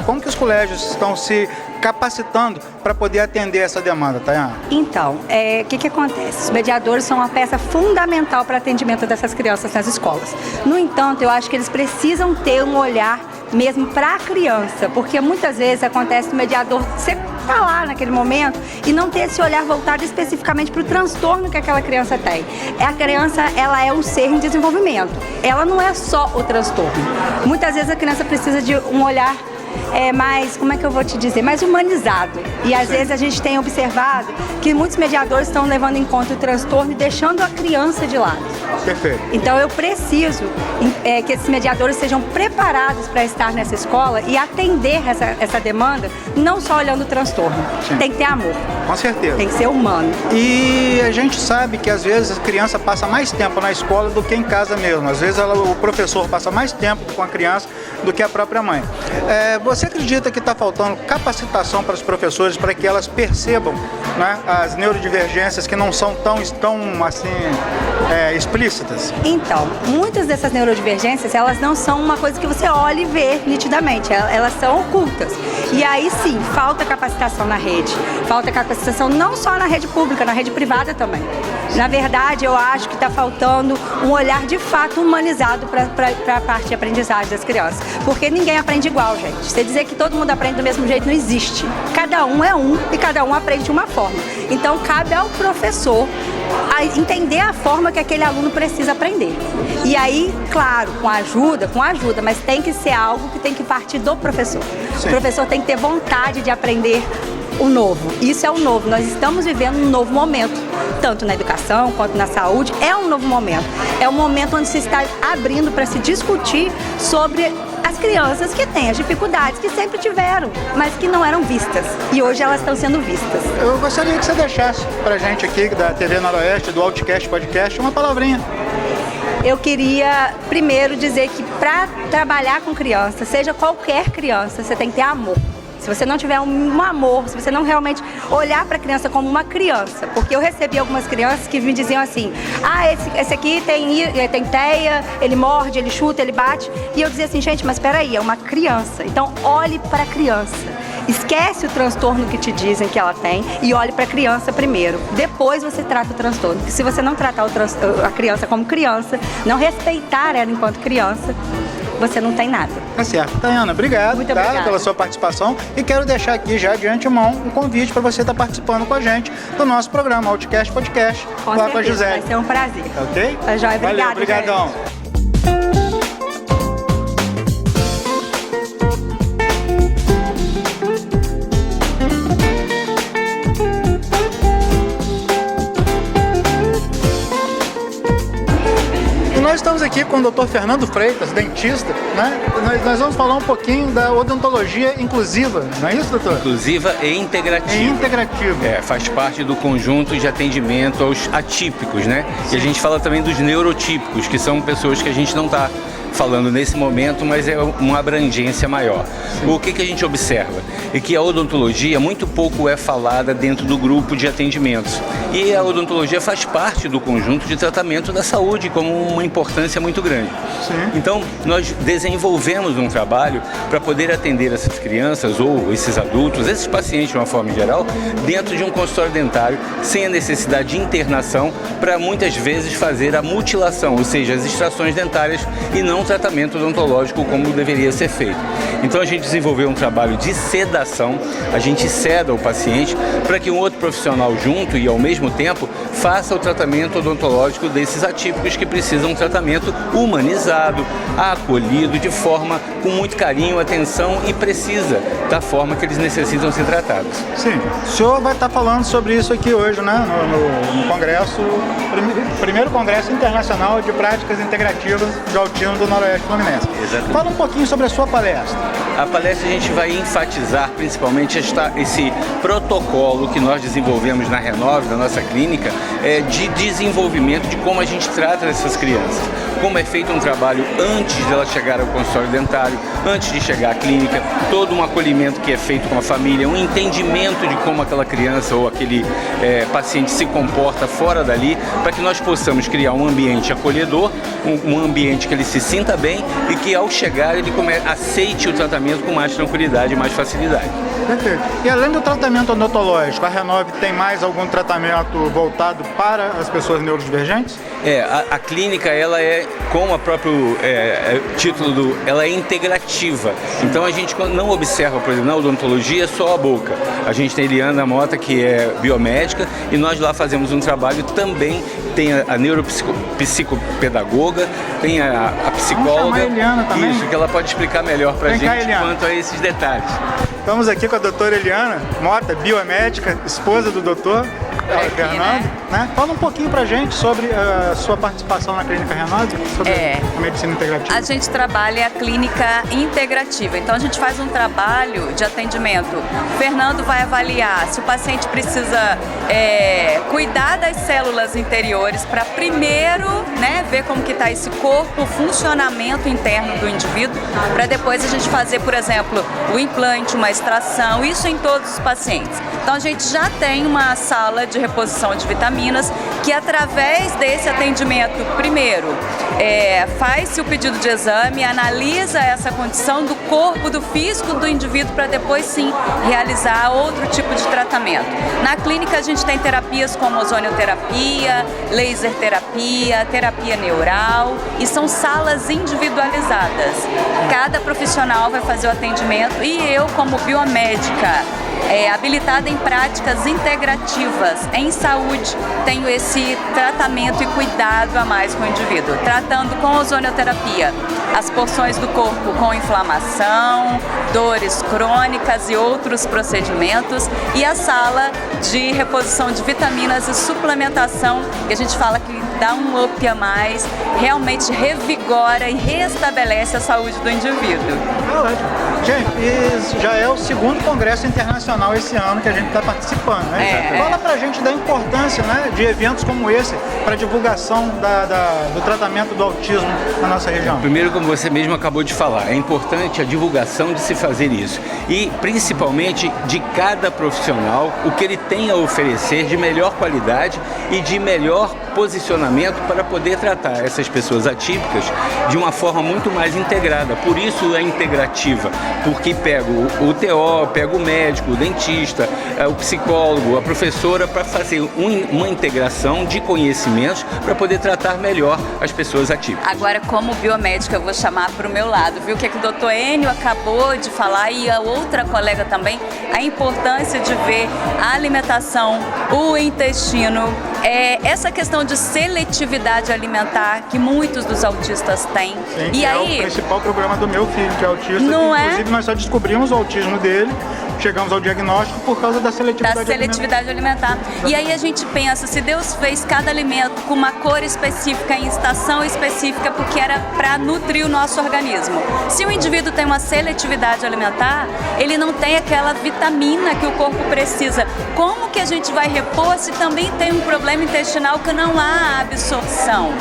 Speaker 1: como que os colégios estão se capacitando para poder atender essa demanda, Tayana?
Speaker 13: Então, o que acontece? Os mediadores são uma peça fundamental para o atendimento dessas crianças nas escolas. No entanto, eu acho que eles precisam ter um olhar mesmo para a criança, porque muitas vezes acontece o mediador você tá lá naquele momento e não ter esse olhar voltado especificamente para o transtorno que aquela criança tem. A criança, ela é um ser em desenvolvimento. Ela não é só o transtorno. Muitas vezes a criança precisa de um olhar mais, como é que eu vou te dizer, mais humanizado. E às vezes a gente tem observado que muitos mediadores estão levando em conta o transtorno e deixando a criança de lado.
Speaker 1: Perfeito.
Speaker 13: Então eu preciso que esses mediadores sejam preparados para estar nessa escola e atender essa demanda, não só olhando o transtorno. Sim. Tem que ter amor.
Speaker 1: Com certeza.
Speaker 13: Tem que ser humano.
Speaker 1: E a gente sabe que às vezes a criança passa mais tempo na escola do que em casa mesmo. Às vezes o professor passa mais tempo com a criança do que a própria mãe. Você acredita que está faltando capacitação para os professores para que elas percebam, né, as neurodivergências que não são tão assim, explícitas?
Speaker 13: Então, muitas dessas neurodivergências, elas não são uma coisa que você olha e vê nitidamente, elas são ocultas. E aí sim, falta capacitação na rede, falta capacitação não só na rede pública, na rede privada também. Na verdade, eu acho que está faltando um olhar de fato humanizado para a parte de aprendizagem das crianças. Porque ninguém aprende igual, gente. Você dizer que todo mundo aprende do mesmo jeito não existe. Cada um é um e cada um aprende de uma forma. Então, cabe ao professor a entender a forma que aquele aluno precisa aprender. E aí, claro, com ajuda, mas tem que ser algo que tem que partir do professor. Sim. O professor tem que ter vontade de aprender o novo. Isso é o novo. Nós estamos vivendo um novo momento, tanto na educação quanto na saúde. É um novo momento. É um momento onde se está abrindo para se discutir sobre as crianças que têm as dificuldades que sempre tiveram, mas que não eram vistas. E hoje elas estão sendo vistas.
Speaker 1: Eu gostaria que você deixasse pra gente aqui da TV Noroeste, do Outcast Podcast, uma palavrinha.
Speaker 13: Eu queria primeiro dizer que para trabalhar com criança, seja qualquer criança, você tem que ter amor. Se você não tiver um amor, se você não realmente olhar para a criança como uma criança, porque eu recebi algumas crianças que me diziam assim, esse aqui tem teia, ele morde, ele chuta, ele bate, e eu dizia assim, gente, mas peraí, é uma criança, então olhe para a criança. Esquece o transtorno que te dizem que ela tem e olhe para a criança primeiro. Depois você trata o transtorno. Porque se você não tratar a criança como criança, não respeitar ela enquanto criança, você não tem nada.
Speaker 1: Tá certo. Tayana, obrigado pela sua participação e quero deixar aqui já de antemão um convite para você estar participando com a gente do nosso programa Outcast Podcast lá com a Gisele.
Speaker 13: Vai ser um prazer.
Speaker 1: Ok?
Speaker 13: Tá joia, obrigada.
Speaker 1: Obrigadão. Nós estamos aqui com o Dr. Fernando Freitas, dentista, né? Nós vamos falar um pouquinho da odontologia inclusiva, não é isso, doutor?
Speaker 14: Inclusiva e integrativa.
Speaker 1: E integrativa.
Speaker 14: Faz parte do conjunto de atendimento aos atípicos, né?
Speaker 1: Sim.
Speaker 14: E a gente fala também dos neurotípicos, que são pessoas que a gente não está falando nesse momento, mas é uma abrangência maior. Sim. O que a gente observa? É que a odontologia muito pouco é falada dentro do grupo de atendimentos. E a odontologia faz parte do conjunto de tratamento da saúde, como uma importância muito grande.
Speaker 1: Sim.
Speaker 14: Então, nós desenvolvemos um trabalho para poder atender essas crianças ou esses adultos, esses pacientes de uma forma geral, dentro de um consultório dentário, sem a necessidade de internação, para muitas vezes fazer a mutilação, ou seja, as extrações dentárias e não tratamento odontológico como deveria ser feito. Então a gente desenvolveu um trabalho de sedação, a gente seda o paciente para que um outro profissional junto e ao mesmo tempo faça o tratamento odontológico desses atípicos que precisam de um tratamento humanizado, acolhido, de forma com muito carinho, atenção e precisa da forma que eles necessitam ser tratados.
Speaker 1: Sim, o senhor vai estar falando sobre isso aqui hoje, né, no congresso, primeiro congresso internacional de práticas integrativas de autismo do Noroeste Fluminense.
Speaker 14: Exatamente.
Speaker 1: Fala um pouquinho sobre a sua palestra.
Speaker 14: A palestra a gente vai enfatizar principalmente esse protocolo que nós desenvolvemos na Renove, da nossa clínica, de desenvolvimento de como a gente trata dessas crianças. Como é feito um trabalho antes de ela chegar ao consultório dentário, antes de chegar à clínica, todo um acolhimento que é feito com a família, um entendimento de como aquela criança ou aquele paciente se comporta fora dali, para que nós possamos criar um ambiente acolhedor, um ambiente que ele se sinta bem e que ao chegar ele aceite o tratamento com mais tranquilidade e mais facilidade.
Speaker 1: Perfeito. E além do tratamento odontológico, a Renove tem mais algum tratamento voltado para as pessoas neurodivergentes?
Speaker 14: A clínica, ela é, como o próprio título, ela é integrativa. Então a gente não observa, por exemplo, na odontologia só a boca. A gente tem a Eliana Mota, que é biomédica, e nós lá fazemos um trabalho também, tem a neuropsicopedagoga, tem a psicóloga.
Speaker 1: Vamos chamar a Eliana também.
Speaker 14: Isso, que ela pode explicar melhor pra
Speaker 1: Vem
Speaker 14: gente
Speaker 1: cá,
Speaker 14: quanto a esses detalhes.
Speaker 1: Estamos aqui com a doutora Eliana Mota, biomédica, esposa do doutor Fernando. né? Fala um pouquinho pra gente sobre a sua participação na Clínica Renove, sobre a medicina integrativa.
Speaker 15: A gente trabalha a clínica integrativa, então a gente faz um trabalho de atendimento. O Fernando vai avaliar se o paciente precisa cuidar das células interiores para primeiro, né, ver como que está esse corpo, o funcionamento interno do indivíduo, para depois a gente fazer, por exemplo, o implante, uma extração, isso em todos os pacientes. Então a gente já tem uma sala de reposição de vitaminas que, através desse atendimento, primeiro faz-se o pedido de exame, analisa essa condição do corpo, do físico do indivíduo, para depois sim realizar outro tipo de tratamento. Na clínica a gente tem terapias como ozonioterapia, laser terapia, terapia neural, e são salas individualizadas. Cada profissional vai fazer o atendimento e eu, como biomédica habilitada em práticas integrativas em saúde, tenho esse tratamento e cuidado a mais com o indivíduo, tratando com ozonioterapia as porções do corpo com inflamação, dores crônicas e outros procedimentos, e a sala de reposição de vitaminas e suplementação, que a gente fala que dá um up a mais, realmente revigora e restabelece a saúde do indivíduo.
Speaker 1: Gente, e já é o segundo congresso internacional esse ano que a gente está participando, né? Fala pra gente da importância, né, de eventos como esse para a divulgação do tratamento do autismo na nossa região.
Speaker 14: Primeiro, como você mesmo acabou de falar, é importante a divulgação de se fazer isso e principalmente de cada profissional, o que ele tem a oferecer de melhor qualidade e de melhor posicionamento para poder tratar essas pessoas atípicas de uma forma muito mais integrada. Por isso é integrativa, porque pega o TO, pega o médico, o dentista, o psicólogo, a professora, para fazer uma integração de conhecimentos para poder tratar melhor as pessoas atípicas.
Speaker 15: Agora, como biomédica, eu vou chamar para o meu lado, viu? O que o doutor Enio acabou de falar e a outra colega também, a importância de ver a alimentação, o intestino, essa questão de seletividade alimentar que muitos dos autistas têm.
Speaker 1: Sim,
Speaker 15: e aí,
Speaker 1: é o principal problema do meu filho, que é autista.
Speaker 15: Não
Speaker 1: que, inclusive, nós só descobrimos o autismo dele, chegamos ao diagnóstico por causa da seletividade
Speaker 15: alimentar. E aí a gente pensa, se Deus fez cada alimento com uma cor específica, em estação específica, porque era para nutrir o nosso organismo. Se o indivíduo tem uma seletividade alimentar, ele não tem aquela vitamina que o corpo precisa. Como que a gente vai repor se também tem um problema intestinal que não há absorção?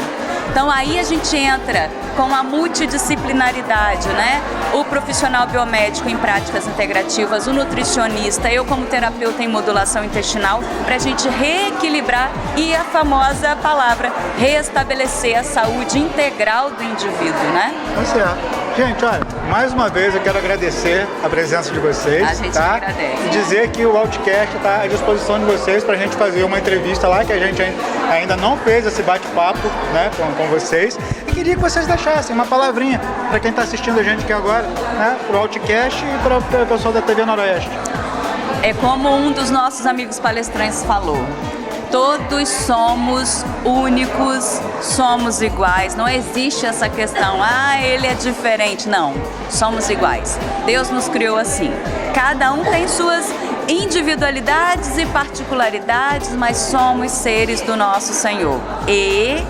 Speaker 15: Então aí a gente entra com a multidisciplinaridade, né? O profissional biomédico em práticas integrativas, o nutricionista, eu como terapeuta em modulação intestinal, para a gente reequilibrar e a famosa palavra restabelecer a saúde integral do indivíduo, né?
Speaker 1: Tá certo. Gente, olha, mais uma vez eu quero agradecer a presença de vocês.
Speaker 15: A gente agradece.
Speaker 1: E dizer que o Outcast está à disposição de vocês para a gente fazer uma entrevista lá, que a gente ainda não fez esse bate-papo, né, com vocês. E queria que vocês deixassem uma palavrinha para quem está assistindo a gente aqui agora, né, para o Outcast e para o pessoal da TV Noroeste.
Speaker 15: É como um dos nossos amigos palestrantes falou. Todos somos únicos, somos iguais. Não existe essa questão, ele é diferente. Não, somos iguais. Deus nos criou assim. Cada um tem suas individualidades e particularidades, mas somos seres do nosso Senhor. E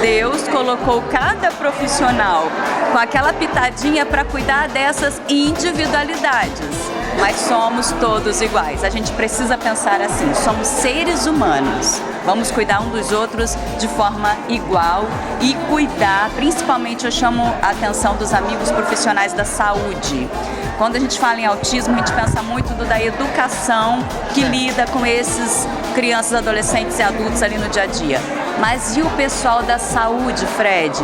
Speaker 15: Deus colocou cada profissional com aquela pitadinha para cuidar dessas individualidades. Mas somos todos iguais. A gente precisa pensar assim, somos seres humanos. Vamos cuidar um dos outros de forma igual e cuidar, principalmente eu chamo a atenção dos amigos profissionais da saúde. Quando a gente fala em autismo, a gente pensa muito da educação que lida com esses crianças, adolescentes e adultos ali no dia a dia. Mas e o pessoal da saúde, Fred?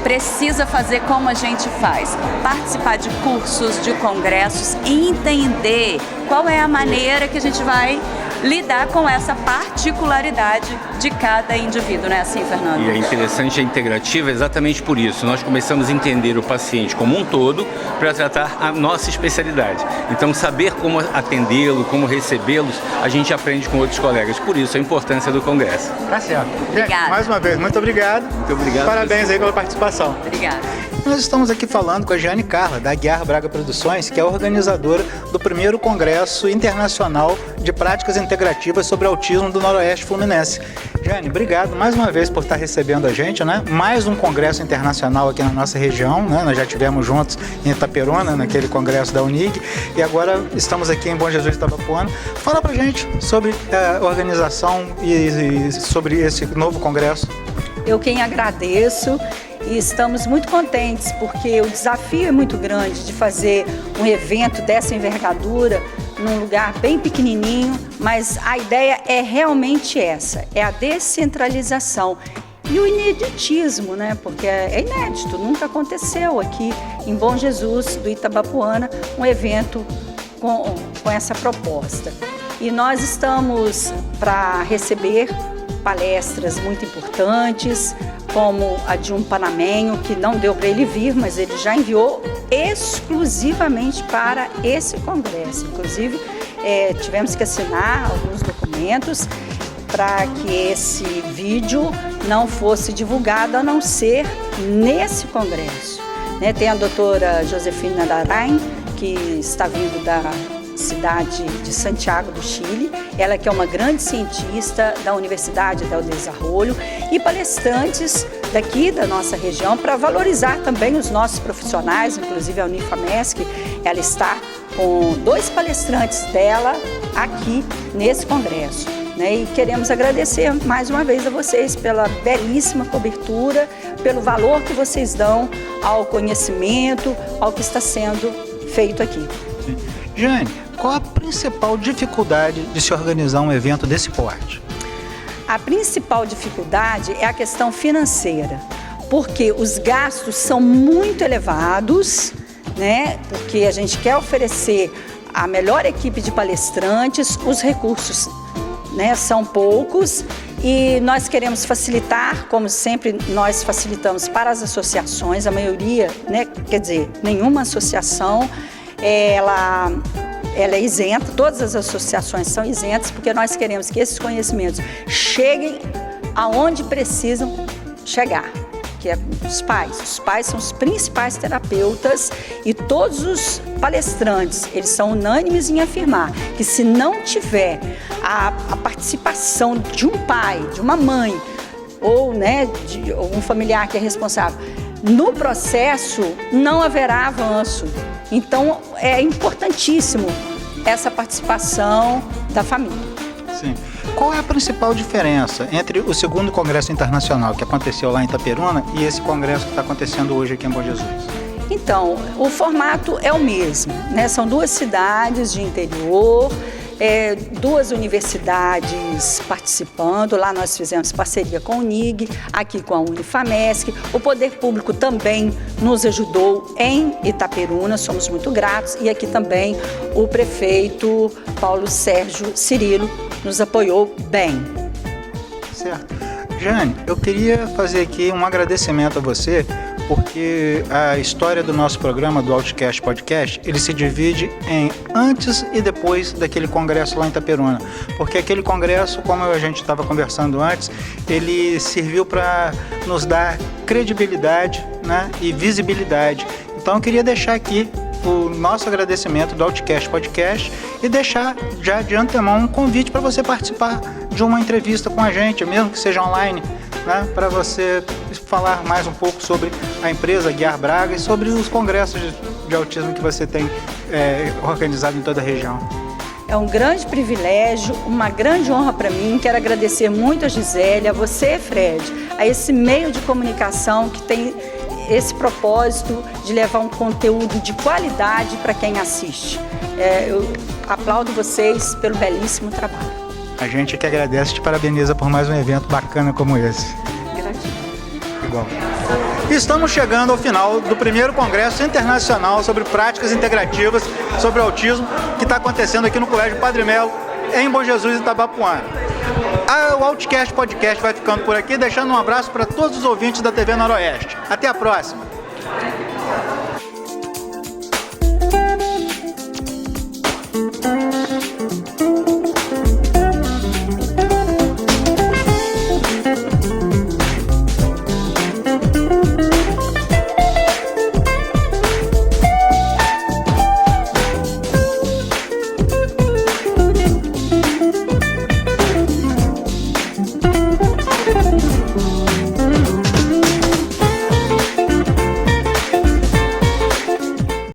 Speaker 15: Precisa fazer como a gente faz, participar de cursos, de congressos e entender qual é a maneira que a gente vai lidar com essa particularidade de cada indivíduo, não é assim, Fernando?
Speaker 14: E é interessante a integrativa exatamente por isso. Nós começamos a entender o paciente como um todo para tratar a nossa especialidade. Então, saber como atendê-lo, como recebê-los, a gente aprende com outros colegas. Por isso, a importância do congresso.
Speaker 1: Tá certo. Gente, mais uma vez, muito obrigado.
Speaker 14: Muito obrigado.
Speaker 1: Parabéns aí pela participação.
Speaker 15: Obrigada.
Speaker 1: Nós estamos aqui falando com a Jeane Carla, da Aguiar Braga Produções, que é a organizadora do primeiro Congresso Internacional de Práticas Integrativas sobre Autismo do Noroeste Fluminense. Jeane, obrigado mais uma vez por estar recebendo a gente, né? Mais um congresso internacional aqui na nossa região, né? Nós já tivemos juntos em Itaperuna, naquele congresso da Unig, e agora estamos aqui em Bom Jesus, Itabapoana. Fala pra gente sobre a organização e sobre esse novo congresso.
Speaker 16: Eu quem agradeço e estamos muito contentes porque o desafio é muito grande de fazer um evento dessa envergadura num lugar bem pequenininho, mas a ideia é realmente essa, é a descentralização e o ineditismo, né? Porque é inédito, nunca aconteceu aqui em Bom Jesus do Itabapoana um evento com essa proposta. E nós estamos para receber palestras muito importantes, como a de um panamenho, que não deu para ele vir, mas ele já enviou exclusivamente para esse congresso. Inclusive, tivemos que assinar alguns documentos para que esse vídeo não fosse divulgado, a não ser nesse congresso. Tem a doutora Josefina Darain, que está vindo da cidade de Santiago do Chile, ela que é uma grande cientista da Universidade del Desarrollo e palestrantes daqui da nossa região para valorizar também os nossos profissionais, inclusive a Unifamesc, ela está com 2 palestrantes dela aqui nesse congresso. E queremos agradecer mais uma vez a vocês pela belíssima cobertura, pelo valor que vocês dão ao conhecimento, ao que está sendo feito aqui.
Speaker 1: Jeane, qual a principal dificuldade de se organizar um evento desse porte?
Speaker 16: A principal dificuldade é a questão financeira, porque os gastos são muito elevados, porque a gente quer oferecer a melhor equipe de palestrantes, os recursos são poucos e nós queremos facilitar, como sempre nós facilitamos para as associações, a maioria, quer dizer, nenhuma associação ela é isenta, todas as associações são isentas, porque nós queremos que esses conhecimentos cheguem aonde precisam chegar, que é os pais. Os pais são os principais terapeutas e todos os palestrantes, eles são unânimes em afirmar que se não tiver a participação de um pai, de uma mãe, ou de um familiar que é responsável, no processo não haverá avanço. Então, é importantíssimo essa participação da família.
Speaker 1: Sim. Qual é a principal diferença entre o segundo Congresso Internacional, que aconteceu lá em Itaperuna, e esse congresso que está acontecendo hoje aqui em Bom Jesus?
Speaker 16: Então, o formato é o mesmo, São 2 cidades de interior, 2 universidades participando. Lá nós fizemos parceria com o Unig, aqui com a Unifamesc. O Poder Público também nos ajudou em Itaperuna, somos muito gratos. E aqui também o prefeito Paulo Sérgio Cirilo nos apoiou bem.
Speaker 1: Certo. Jeane, eu queria fazer aqui um agradecimento a você, porque a história do nosso programa, do Outcast Podcast, ele se divide em antes e depois daquele congresso lá em Itaperuna. Porque aquele congresso, como a gente estava conversando antes, ele serviu para nos dar credibilidade e visibilidade. Então eu queria deixar aqui o nosso agradecimento do Outcast Podcast e deixar já de antemão um convite para você participar de uma entrevista com a gente, mesmo que seja online, para você falar mais um pouco sobre a empresa Aguiar Braga e sobre os congressos de autismo que você tem organizado em toda a região.
Speaker 16: É um grande privilégio, uma grande honra para mim. Quero agradecer muito a Gisele, a você, Fred, a esse meio de comunicação que tem esse propósito de levar um conteúdo de qualidade para quem assiste. Eu aplaudo vocês pelo belíssimo trabalho.
Speaker 1: A gente que agradece e te parabeniza por mais um evento bacana como esse.
Speaker 16: Gratidão.
Speaker 1: Igual. Estamos chegando ao final do primeiro Congresso Internacional sobre Práticas Integrativas sobre Autismo, que está acontecendo aqui no Colégio Padre Melo, em Bom Jesus, Itabapoana. O Outcast Podcast vai ficando por aqui, deixando um abraço para todos os ouvintes da TV Noroeste. Até a próxima!